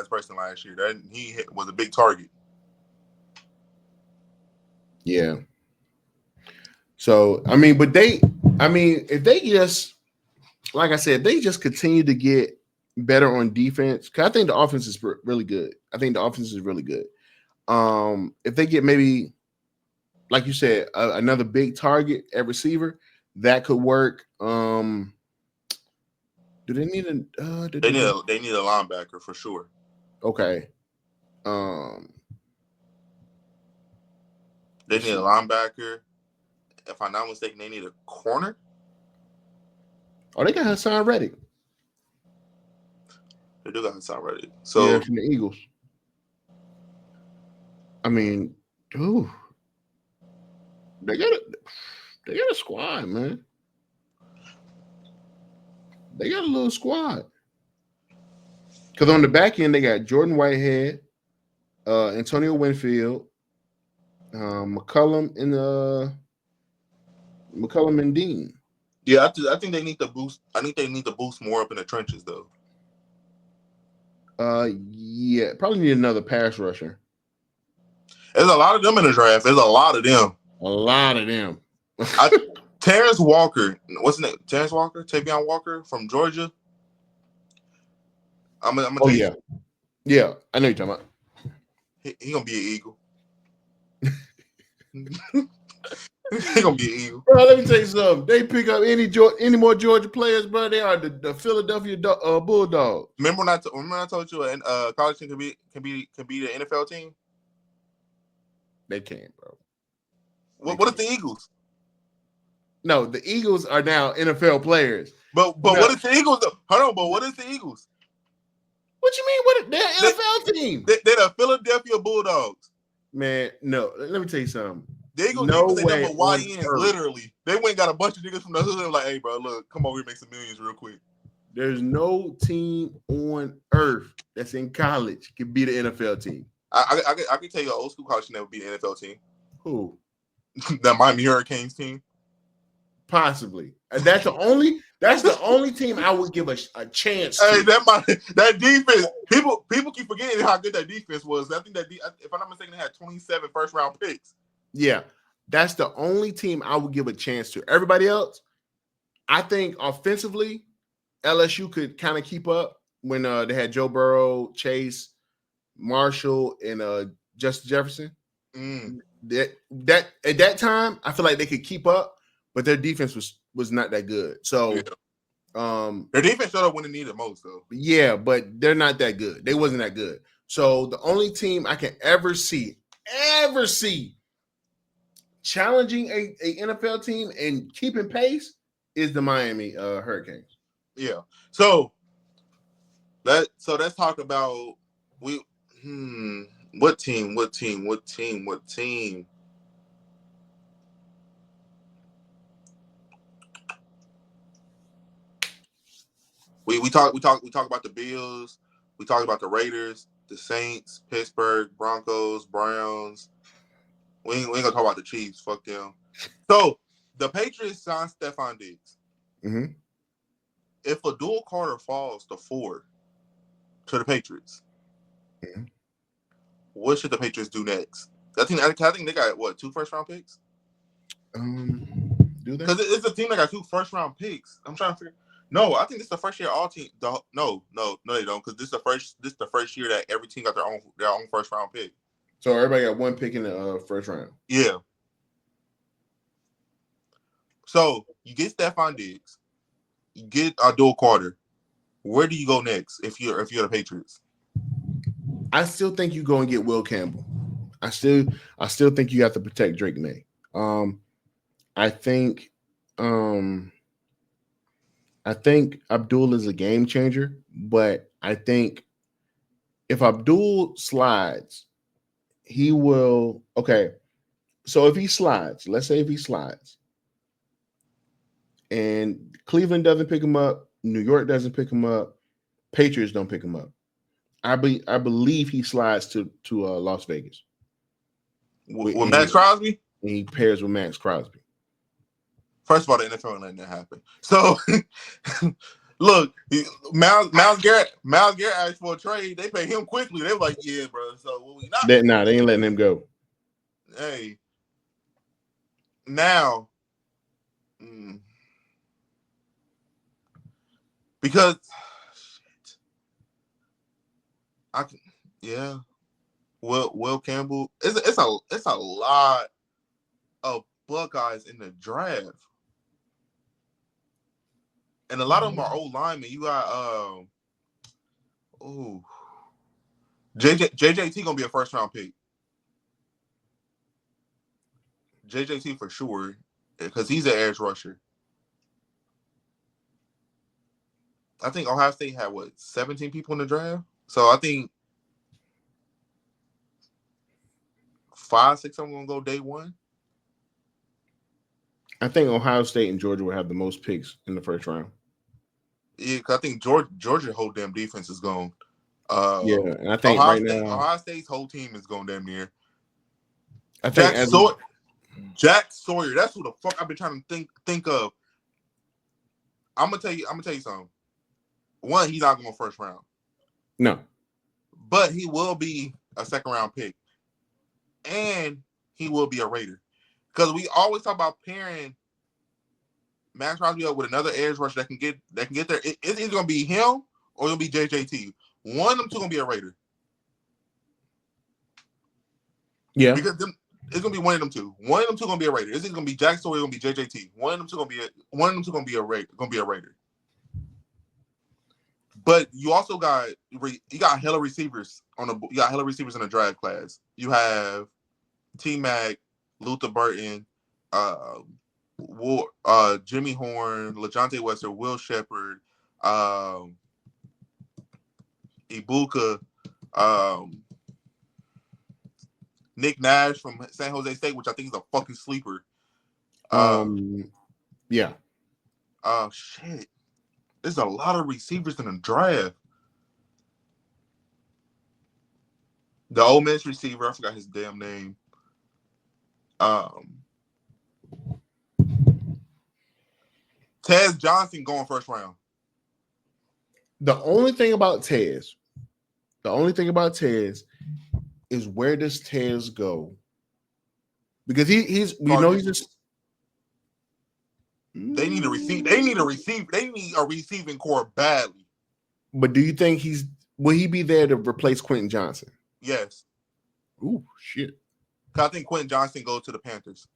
person last year. That he was a big target. Yeah. So if they just, like I said, they just continue to get better on defense, because I think the offense is really good. If they get maybe, like you said, another big target at receiver, that could work. Do they need they need a linebacker for sure. Okay. They need a linebacker. If I'm not mistaken, they need a corner. Oh, they got Hassan Reddick. They do got Hassan Reddick. So yeah, from the Eagles. They got a squad, man. They got a little squad. Because on the back end, they got Jordan Whitehead, Antonio Winfield, McCullum and Dean. Yeah, I think they need to boost. I think they need to boost more up in the trenches, though. Yeah, probably need another pass rusher. There's a lot of them in the draft. There's a lot of them. Terrence Walker. What's his name? Terrence Walker? Tavion Walker from Georgia. I'm gonna tell you. Yeah, I know you're talking about. He gonna be an Eagle. He gonna be an Eagle. Bro, let me tell you something. They pick up any more Georgia players, bro. They are the Philadelphia Bulldogs. Remember when I told you a college team can be the NFL team? They can't, bro. What if the Eagles? No, the Eagles are now NFL players. But what if the Eagles? Hold on, but what is the Eagles? What you mean? They're an NFL team? They're the Philadelphia Bulldogs. Man, no. Let me tell you something. The Eagles they them for YNs, literally. They went and got a bunch of niggas from the hood and like, hey, bro, look, come over here, make some millions real quick. There's no team on earth that's in college can be the NFL team. I can tell you an old school college team that would be the NFL team. Who? That Miami Hurricanes team. Possibly. That's the only team I would give a chance to. Hey, that defense. People keep forgetting how good that defense was. I think if I'm not mistaken, they had 27 first round picks. Yeah, that's the only team I would give a chance to. Everybody else, I think offensively, LSU could kind of keep up when they had Joe Burrow, Chase, Marshall, and Justin Jefferson. That at that time, I feel like they could keep up, but their defense was not that good. So, Their defense showed up when they needed most, though. Yeah, but they're not that good. They wasn't that good. So the only team I can ever see challenging a NFL team and keeping pace is the Miami Hurricanes. Yeah. So let's talk about we. What team? What team? What team? What team? We talk about the Bills. We talked about the Raiders, the Saints, Pittsburgh, Broncos, Browns. We ain't gonna talk about the Chiefs. Fuck them. So the Patriots signed Stephon Diggs. Mm-hmm. If Abdul Carter falls to 4 to the Patriots, Mm-hmm. what should the Patriots do next? I think they got what 2 first-round picks. Do they? Because it's a team that got 2 first-round picks. I'm trying to figure. No, I think this is the first year all team. No, they don't. Because this is the first year that every team got their own first-round pick. So everybody got 1 pick in the first round. Yeah. So you get Stephon Diggs, you get Abdul Carter. Where do you go next if you're the Patriots? I still think you go and get Will Campbell. I still think you have to protect Drake May. I think Abdul is a game changer, but I think if Abdul slides, he will. Okay, so if he slides, let's say if he slides, and Cleveland doesn't pick him up, New York doesn't pick him up, Patriots don't pick him up. I believe he slides to Las Vegas With Max Crosby. And he pairs with Max Crosby. First of all, the NFL ain't letting that happen. So, look, Myles Garrett asked for a trade. They pay him quickly. They were like, "Yeah, bro." So what we not? They ain't letting him go. Hey, now, because I can, yeah. Will Campbell. It's a lot of Buckeyes in the draft. And a lot of them are old linemen. You got JJT gonna be a first round pick. JJT for sure, because he's an edge rusher. I think Ohio State had 17 people in the draft. So I think 5, 6 of them gonna go day one. I think Ohio State and Georgia will have the most picks in the first round. Yeah, because I think Georgia whole damn defense is gone. Yeah, and I think Ohio State's whole team is going damn near. I think Jack Sawyer. That's who the fuck I've been trying to think of. I'm gonna tell you something. One, he's not going first round. No, but he will be a second round pick, and he will be a Raider. Because we always talk about pairing Max Crosby up with another edge rusher that can get there. It's either gonna be him or it'll be JJT. One of them two gonna be a Raider. Yeah, because it's gonna be one of them two. One of them two gonna be a Raider. It's either gonna be Jack Sawyer, gonna be JJT. One of them two gonna be a Raider. But you also got hella receivers in the draft class. You have T Mac, Luther Burton, Jimmy Horn, LaJohntay Wester, Will Shepard, Ibuka, Nick Nash from San Jose State, which I think is a fucking sleeper. Yeah. Shit. There's a lot of receivers in the draft. The Ole Miss receiver, I forgot his damn name. Tez Johnson going first round. The only thing about Tez is where does Tez go? Because he's just. They need a receiving core badly. But do you think will he be there to replace Quentin Johnson? Yes. Ooh, shit. I think Quentin Johnson goes to the Panthers.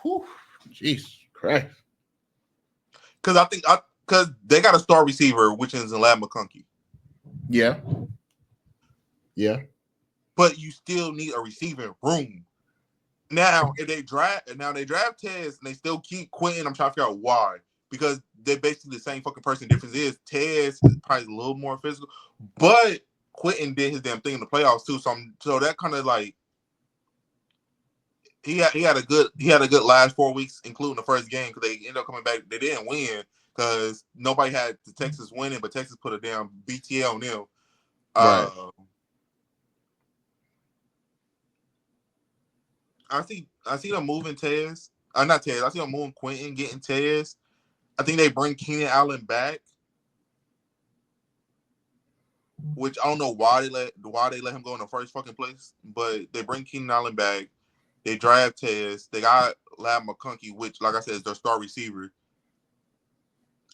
Whew, Jesus Christ. because they got a star receiver, which is Lad McConkey. Yeah. Yeah. But you still need a receiving room. Now, if they draft Tez and they still keep Quentin, I'm trying to figure out why. Because they're basically the same fucking person. Difference is Tez is probably a little more physical, but Quentin did his damn thing in the playoffs too. So that kind of like he had a good last 4 weeks, including the first game, because they ended up coming back. They didn't win because nobody had the Texas winning, but Texas put a damn BTL on them. Right. I see them moving Tez. Not Tez. I see them moving Quentin, getting Tez. I think they bring Keenan Allen back, which I don't know why they let him go in the first fucking place. But they bring Keenan Allen back. They draft Tez. They got Lad McConkey, which, like I said, is their star receiver.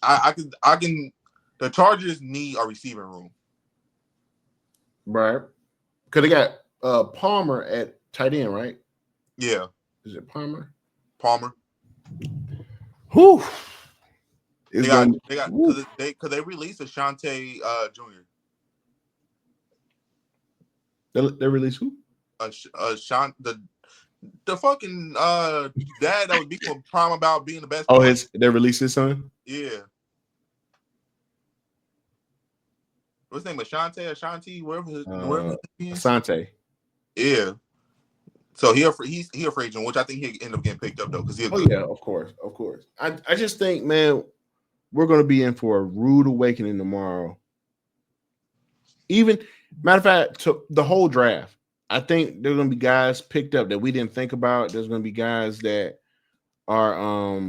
I can. The Chargers need a receiving room, right? Because they got Palmer at tight end, right? Yeah. Is it Palmer? Whew. They got because they released Ashante Jr. They released who? The fucking dad that was being prime about being the best. Oh, they released his son. Yeah. What's his name? Ashanti, wherever his Asante. Yeah. So he's a free agent, which I think he'll end up getting picked up though, because yeah, of course. I just think, man, we're gonna be in for a rude awakening tomorrow. Even matter of fact, to the whole draft, I think there's gonna be guys picked up that we didn't think about. There's gonna be guys that are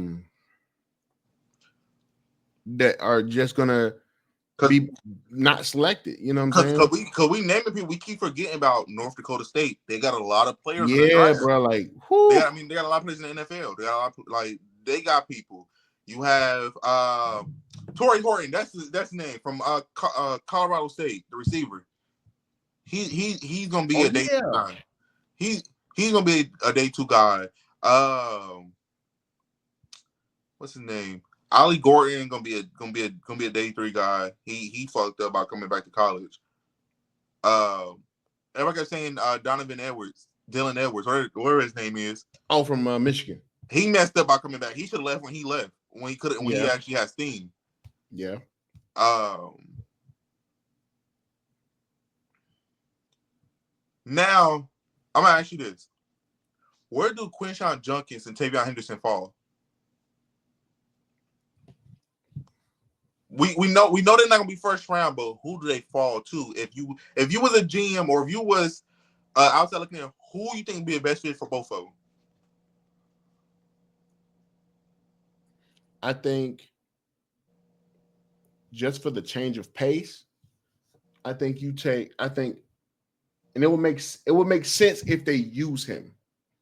just gonna be not selected. You know what I'm saying? Because we naming people, we keep forgetting about North Dakota State. They got a lot of players. Yeah, bro. Like, they got a lot of players in the NFL. They got a lot of, they got people. You have Torrey Horton. That's his name, from Colorado State, the receiver. He's gonna be a day 2 guy. He's gonna be a day 2 guy. What's his name? Ollie Gordon gonna be a day 3 guy. He fucked up by coming back to college. Everybody kept saying Dylan Edwards, whatever his name is. Oh, from Michigan. He messed up by coming back. He should have left when he left. When he actually had steam. Yeah. Now I'm gonna ask you this: where do Quinshon Judkins and Tavion Henderson fall? We know they're not gonna be first round, but who do they fall to? If you was a GM, or if you was outside looking at, who you think would be the best fit for both of them? I think just for the change of pace, and it would make sense if they use him.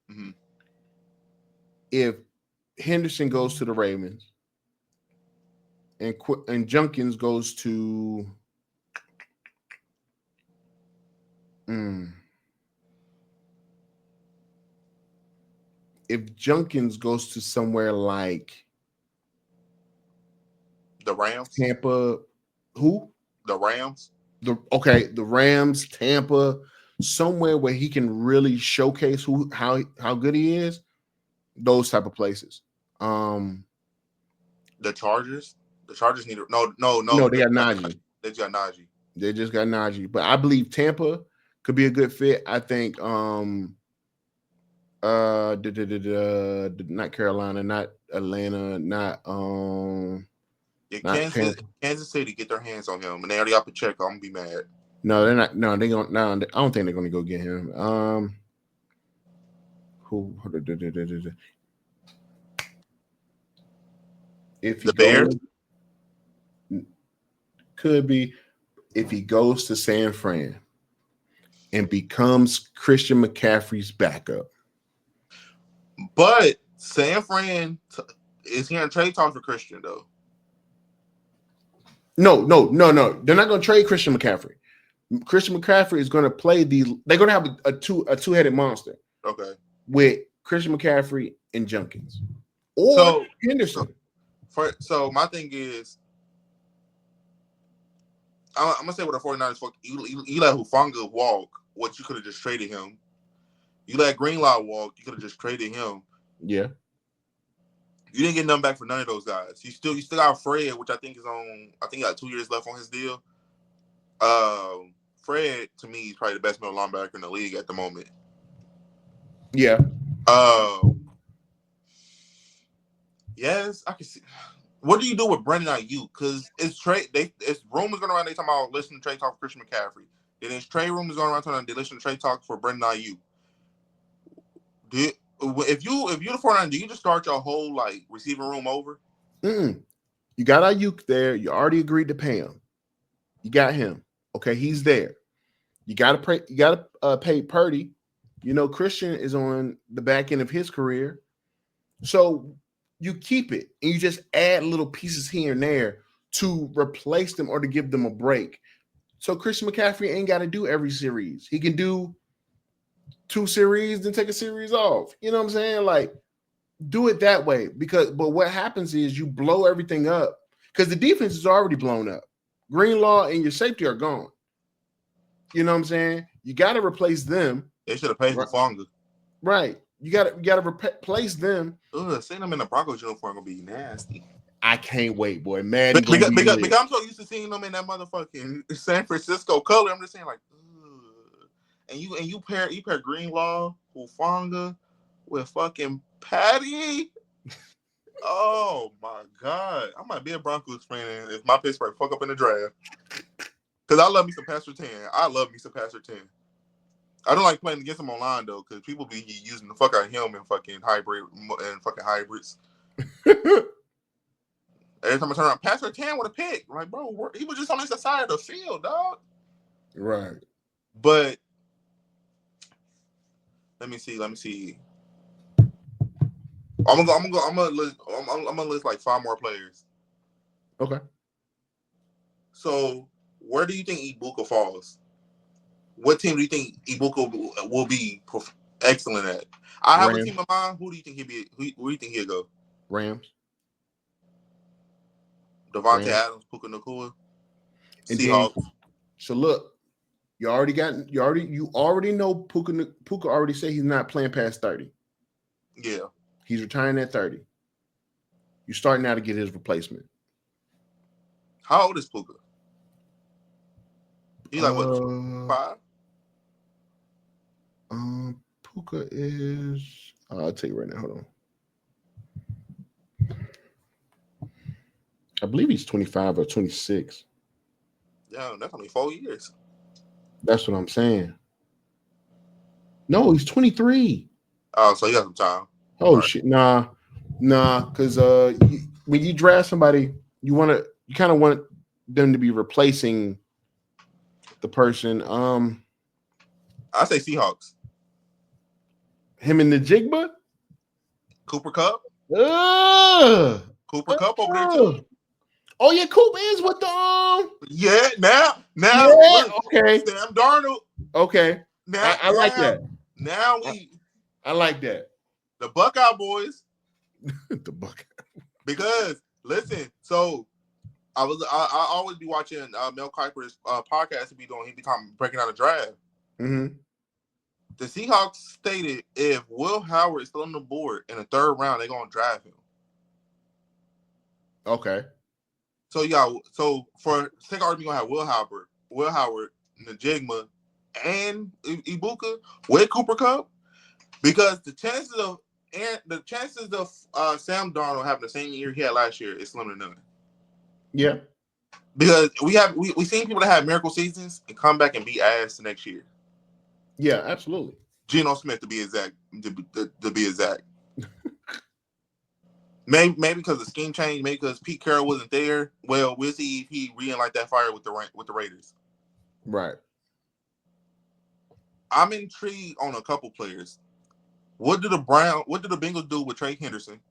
Mm-hmm. If Henderson goes to the Ravens and Judkins goes to if Judkins goes to somewhere like the Rams, Tampa, who? The Rams. The Rams, Tampa, somewhere where he can really showcase how good he is. Those type of places. The Chargers. The Chargers need no. They got Najee. They just got Najee. They just got Najee, but I believe Tampa could be a good fit. I think not Carolina, not Atlanta, not Kansas City get their hands on him, and they already got Pacheco. I'm gonna be mad. No, they're not. No, they don't. No, I don't think they're gonna go get him. Who? If the Bears could be, if he goes to San Fran and becomes Christian McCaffrey's backup. But San Fran is he on trade talks for Christian though? No. They're not going to trade Christian McCaffrey. Christian McCaffrey is going to play they're going to have a two-headed monster. Okay. With Christian McCaffrey and Judkins or Henderson. So my thing is, I'm gonna say what the 49ers fuck. You let Hufanga walk, what you could have just traded him. You let Greenlaw walk, you could have just traded him. Yeah. You didn't get nothing back for none of those guys. You still got Fred, which I think is on. I think he got 2 years left on his deal. Fred to me is probably the best middle linebacker in the league at the moment. Yeah. Yes, I can see. What do you do with Brandon Ayuk? Because it's trade. It's rumors going around. They talking about listening to trade talk for Christian McCaffrey. Then there's trade rumors going around talking. They listen to trade talk for Brandon Ayuk. If you're the 49ers, do you just start your whole like receiving room over? You got Ayuk there. You already agreed to pay him. You got him. Okay, he's there. You got to pay. You got to pay Purdy. You know, Christian is on the back end of his career, so you keep it and you just add little pieces here and there to replace them or to give them a break. So Christian McCaffrey ain't got to do every series. He can do 2 series, then take a series off. You know what I'm saying? Like, do it that way. But what happens is you blow everything up because the defense is already blown up. Greenlaw and your safety are gone. You know what I'm saying? You got to replace them. They should have paid Hufanga. Right. You got to replace them. Seeing them in the Broncos uniform gonna be nasty. I can't wait, boy. Madden because I'm so used to seeing them in that motherfucking San Francisco color. I'm just saying, like, ugh. and you pair Greenlaw, Hufanga with fucking Patty. Oh my god, I might be a Broncos fan if my Pittsburgh fuck up in the draft. Because I love me some Pastor 10. I love me some Pastor 10. I don't like playing against him online though, because people be using the fuck out of him in fucking hybrids. Every time I turn around, Pastor 10 with a pick. I'm like, bro, he was just on this side of the field, dog. Right. But let me see. I'm gonna list like 5 more players. Okay. So where do you think Ibuka falls? What team do you think Ibuka will be excellent at? I have a team in mind. Who do you think he'd be? Where do you think he'll go? Rams. Devontae Adams, Puka Nacua, Seahawks. So look, you already know Puka already said he's not playing past 30. Yeah. He's retiring at 30. You're starting now to get his replacement. How old is Puka? He's like what, 5? Puka is. I'll tell you right now. Hold on. I believe he's 25 or 26. Yeah, that's only 4 years. That's what I'm saying. No, he's 23. Oh, so you got some time. Oh shit, nah, because when you draft somebody, you kind of want them to be replacing the person. I say Seahawks. Him and the Jigba? Cooper Kupp? Cooper Kupp over there too. Oh yeah, Cooper is with the Yeah, now yeah, okay. Sam Darnold. Okay. Now I like that. Now I like that. The Buckeye boys. The Buckeye. Because listen, so I always be watching Mel Kiper's podcast he be breaking out a draft. Mm-hmm. The Seahawks stated if Will Howard is still on the board in the 3rd round, they're gonna draft him. Okay. So for sake of argument, you're gonna have Will Howard, Najigma, and Ibuka with Cooper Kupp, because the chances of Sam Darnold having the same year he had last year is slim to none. Yeah. Because we seen people that have miracle seasons and come back and be ass the next year. Yeah, absolutely. Geno Smith to be exact. To be exact. Maybe because the scheme changed. Maybe because Pete Carroll wasn't there. Well, we'll see if he reignite that fire with the Raiders. Right. I'm intrigued on a couple players. What did the Bengals do with Trey Henderson?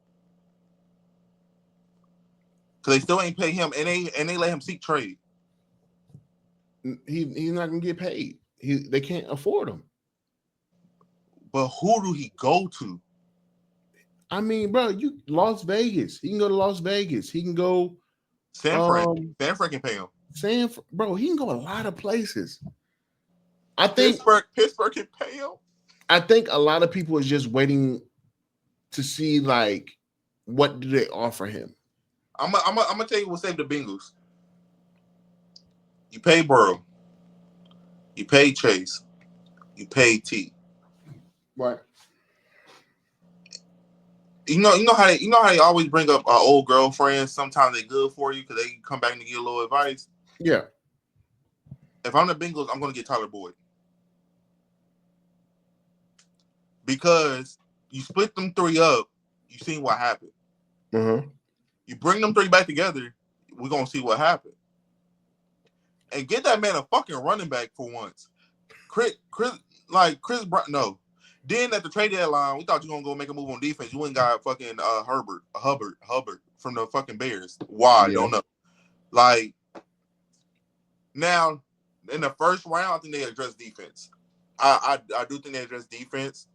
Because they still ain't pay him, and they let him seek trade. He's not gonna get paid. They can't afford him. But who do he go to? I mean, bro, you Las Vegas. He can go to Las Vegas. He can go San Fran. um San Fran can pay him. Bro, he can go a lot of places. I think Pittsburgh can pay him. I think a lot of people is just waiting to see like what do they offer him. I'm gonna tell you what saved the Bengals. You pay Burrow. You pay Chase. You pay T. Right. You know how they always bring up old girlfriends. Sometimes they good for you because they come back and give you a little advice. Yeah. If I'm the Bengals, I'm gonna get Tyler Boyd because you split them three up. You seen what happened. You bring them three back together. We're gonna see what happened. And get that man a fucking running back for once. Chris Brown. No. Then at the trade deadline, we thought you were gonna go make a move on defense. You went and got fucking Hubbard from the fucking Bears. Why? Yeah. Don't know. Like now, in the first round, I think they addressed defense. I do think they addressed defense.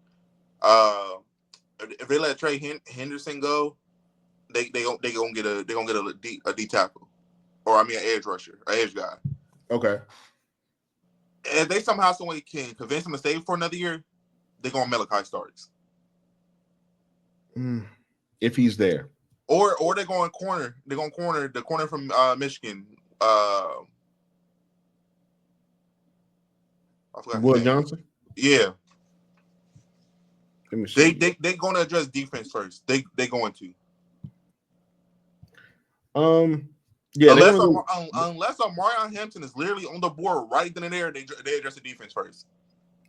If they let Trey Henderson go, they gonna get a D tackle, or I mean an edge rusher, an edge guy. Okay. If they somehow some way can convince him to stay for another year, they're going Malachi Starks. If he's there. Or they're going corner. They're going corner the corner from Michigan. I forgot Will Johnson? Yeah. Let me see. They going to address defense first. They going to. Yeah. Unless Marion Hampton is literally on the board right then and there, they address the defense first.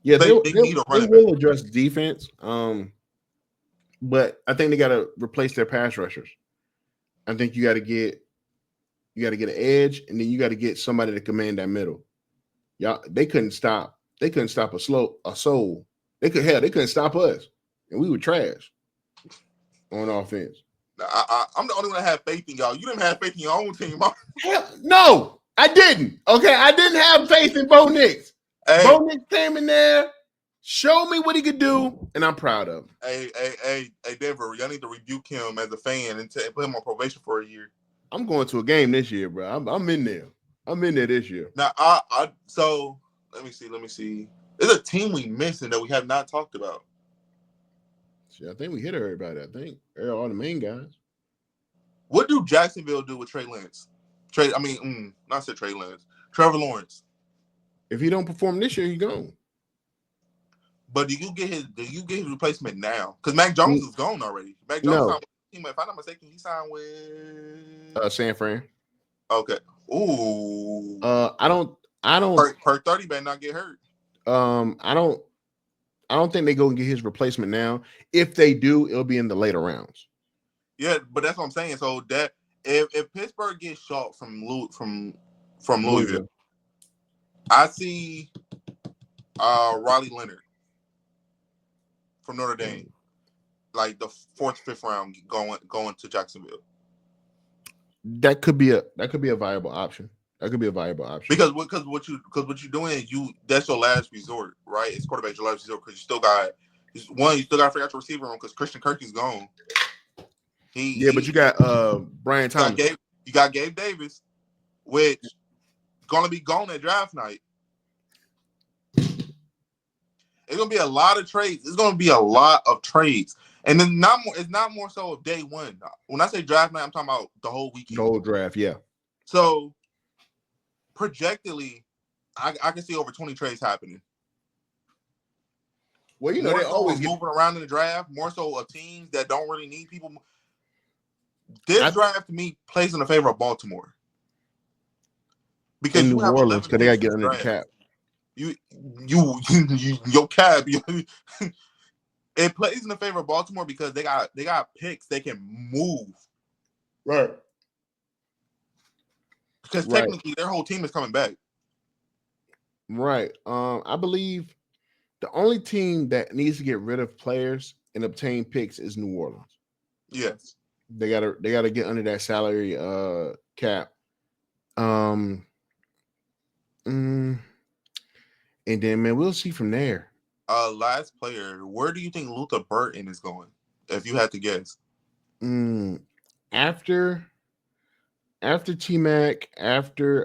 Yeah, they need a running back. Will address defense. But I think they got to replace their pass rushers. I think you got to get an edge, and then you got to get somebody to command that middle. Y'all, they couldn't stop a soul. They couldn't stop us, and we were trash on offense. I'm the only one that had faith in y'all. You didn't have faith in your own team. Hell, no, I didn't. Okay, I didn't have faith in Bo Nix. Hey. Bo Nix came in there, showed me what he could do, and I'm proud of him. Hey, Denver, y'all need to rebuke him as a fan and put him on probation for a year. I'm going to a game this year, bro. I'm in there. I'm in there this year. Now, so let me see. There's a team we missing that we have not talked about. See, I think we hit everybody. I think they're all the main guys. What do Jacksonville do with Trey Lance? Trevor Lawrence. If he don't perform this year, he's gone. But do you get his replacement now? Because Mac Jones is gone already. Mac Jones signed with team. If I'm not mistaken, he signed with San Fran. Okay. Ooh. I don't. Per 30 better not get hurt. I don't think they go and get his replacement now. If they do, it'll be in the later rounds. Yeah, but that's what I'm saying. So that if Pittsburgh gets shot from Louisville, I see Riley Leonard from Notre Dame, like the 4th, 5th round going to Jacksonville. That could be a viable option. That could be a viable option. Because what you're doing is that's your last resort, right? It's quarterback your last resort because you still got to figure out your receiver room because Christian Kirk is gone. But you got Brian Thomas. You got Gabe Davis, which gonna be gone at draft night. It's gonna be a lot of trades. It's gonna be a lot of trades, and then it's not more so of day one. When I say draft night, I'm talking about the whole weekend. The whole draft, yeah. So projectedly, I can see over 20 trades happening. Well, they always moving around in the draft, more so of teams that don't really need people. This draft to me plays in the favor of Baltimore because in New Orleans because they gotta get under the cap. Your cap. It plays in the favor of Baltimore because they got picks they can move. Right. Because technically their whole team is coming back. Right. I believe the only team that needs to get rid of players and obtain picks is New Orleans. Yes. They gotta get under that salary cap. And then man, we'll see from there. Last player, where do you think Luther Burton is going? If you had to guess. Mm, after T Mac, after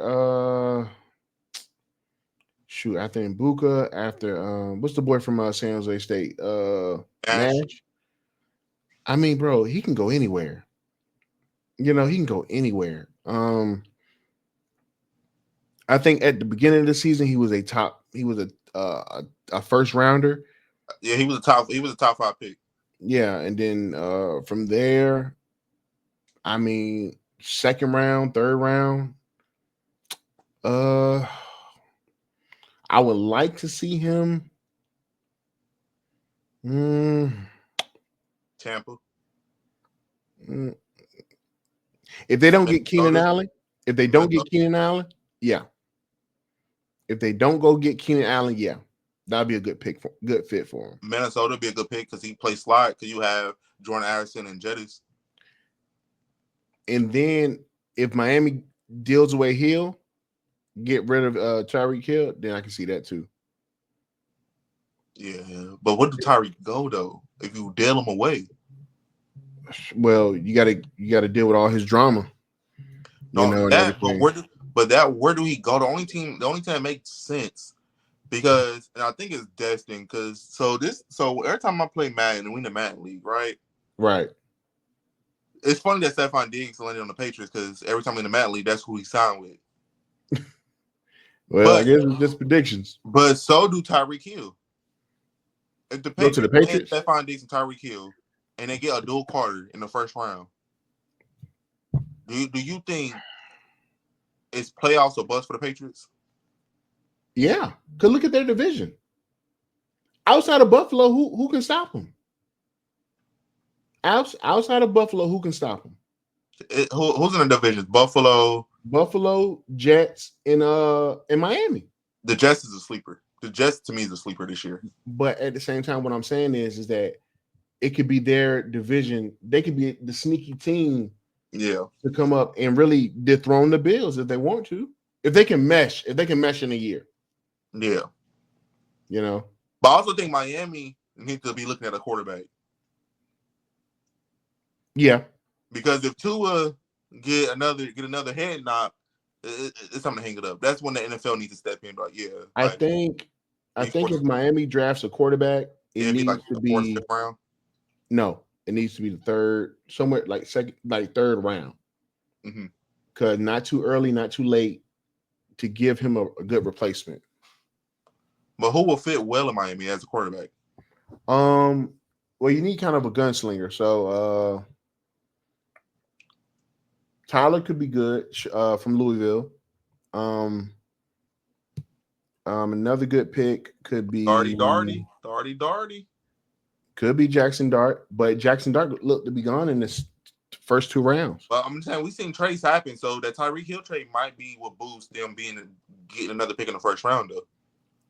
Mbuka, after what's the boy from San Jose State? Ash. Nash. I mean, bro, he can go anywhere. He can go anywhere. I think at the beginning of the season he was a first rounder. Yeah, he was a top 5 pick. Yeah, and then from there, I mean, second round, third round. Uh, I would like to see him. Mm, Tampa. mm, if they don't get Keenan Minnesota. Allen, if they don't get Minnesota. Keenan Allen, yeah. If they don't go get Keenan Allen, yeah, that'd be a good fit for him. Minnesota would be a good pick because he plays slot. Because you have Jordan Addison and Jettis. And then if Miami deals away Hill, get rid of Tyreek Hill, then I can see that too. Yeah, but where do Tyreek go though? If you deal him away, Well, you gotta deal with all his drama, no, and that. But everything. where do he go? The only team that makes sense because, and I think it's destined because so every time I play Madden and we in the Madden league, right? Right. It's funny that Stephon Diggs landed on the Patriots because every time in the Madden league, that's who he signed with. Well, I But guess it's just predictions. so do Tyreek Hill. If the Go to the Patriots land Patriots. Stephon Diggs and Tyreek Hill, and they get a dual Carter in the first round, do you think it's playoffs or bust for the Patriots? Yeah, cause look at their division. Outside of Buffalo, who can stop them? Outside of Buffalo, who can stop them? Who's in the divisions? Buffalo. Buffalo, Jets, and Miami. The Jets is a sleeper. The Jets to me is a sleeper this year. But at the same time, what I'm saying is that it could be their division. They could be the sneaky team Yeah. to come up and really dethrone the Bills if they want to. If they can mesh in a year, Yeah. you know. But I also think Miami needs to be looking at a quarterback. Yeah. Because if Tua get another head knock, it's time to hang it up. That's when the NFL needs to step in. Like, yeah, I like think before, if Miami drafts a quarterback, it it'd be like needs to the fourth, be fifth round. no, it needs to be the third, somewhere like second, like third round. Mm-hmm. Cause not too early, not too late to give him a good replacement. But who will fit well in Miami as a quarterback? Well, you need kind of a gunslinger. So Tyler could be good from Louisville. Um, another good pick could be Darty. Jackson Dart, but Jackson Dart looked to be gone in this first two rounds. But I'm saying we've seen trades happen, so that Tyreek Hill trade might be what boosts them getting another pick in the first round, though.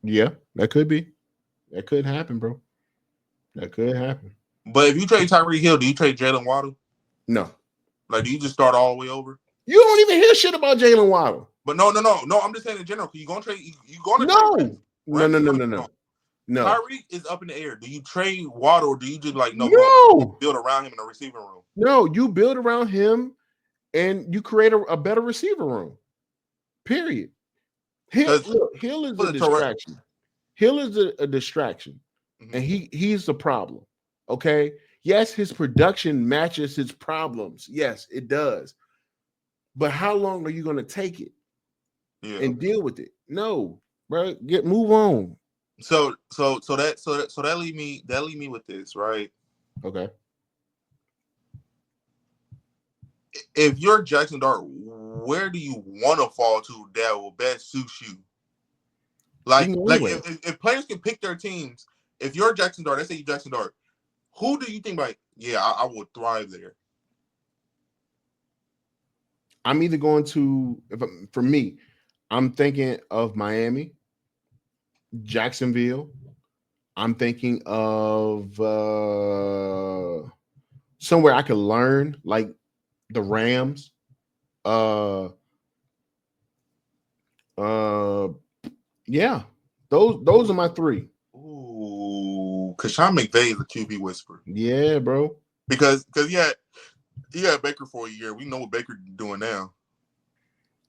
Yeah, that could be. That could happen, bro. That could happen. But if you trade Tyreek Hill, do you trade Jalen Waddle? No. Like, do you just start all the way over? You don't even hear shit about Jalen Waddle. But no. I'm just saying in general. You gonna trade? You gonna trade? No. Tyreek is up in the air. Do you trade Waddle or do you just build around him in a receiving room? No, you build around him and you create a better receiver room. Period. Hill is a distraction. Hill is a distraction, and he's the problem. Okay. Yes, his production matches his problems. Yes, it does. But how long are you going to take it and deal with it? No, bro. Move on. So that leave me with this, right? Okay. If you're Jackson Dart, where do you want to fall to that will best suit you? Like if players can pick their teams, if you're Jackson Dart, let's say you're Jackson Dart, who do you think like, yeah, I would thrive there? I'm either going to, for me, I'm thinking of Miami, Jacksonville. I'm thinking of somewhere I could learn, like the Rams. Yeah, those are my three. Ooh, because Sean McVay is a QB whisperer. Yeah, bro. because he had Baker for a year. We know what Baker doing now.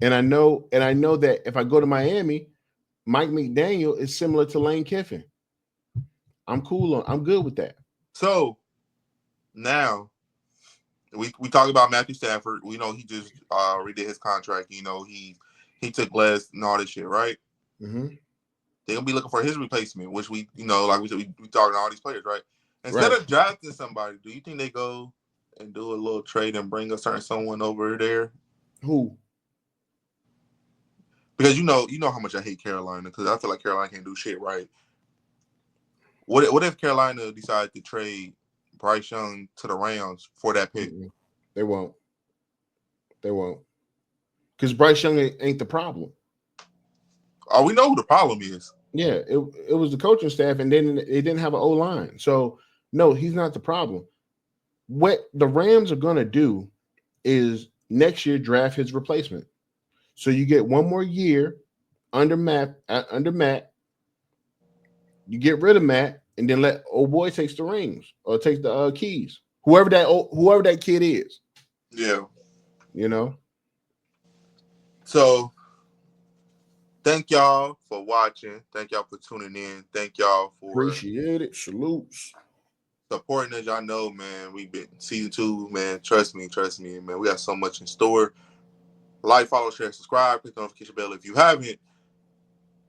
And I know that if I go to Miami, Mike McDaniel is similar to Lane Kiffin. I'm good with that. So now we talk about Matthew Stafford. We know he just redid his contract. You know he took less and all this shit, right? Mm-hmm. They're gonna be looking for his replacement, which we like we said we talking to all these players, right? Instead Right. of drafting somebody, do you think they go and do a little trade and bring a certain someone over there? Who? Because you know how much I hate Carolina because I feel like Carolina can't do shit right. What if Carolina decided to trade Bryce Young to the Rams for that pick? Mm-mm. They won't. They won't. Because Bryce Young ain't the problem. Oh, we know who the problem is. Yeah, it was the coaching staff, and then they didn't have an O line. So no, he's not the problem. What the Rams are gonna do is next year draft his replacement. So you get one more year under Matt. Under Matt, you get rid of Matt, and then let old boy takes the rings or takes the keys. Whoever that kid is, Yeah. you know. So thank y'all for watching. Thank y'all for tuning in. Thank y'all for Appreciate it. Salutes. supporting us. Y'all know, man, we've been season 2, man. Trust me, man. We got so much in store. Like, follow, share, subscribe, click the notification bell if you haven't.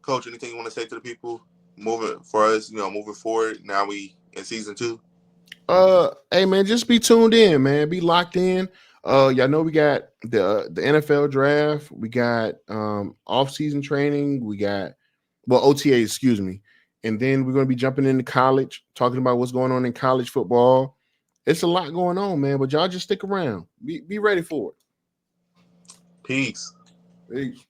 Coach, anything you want to say to the people? Moving for us, moving forward. Now we in season 2. Hey man, just be tuned in, man. Be locked in. Y'all know we got the NFL draft. We got off season training. We got OTA, excuse me. And then we're gonna be jumping into college, talking about what's going on in college football. It's a lot going on, man. But y'all just stick around. Be ready for it. Peace. Peace.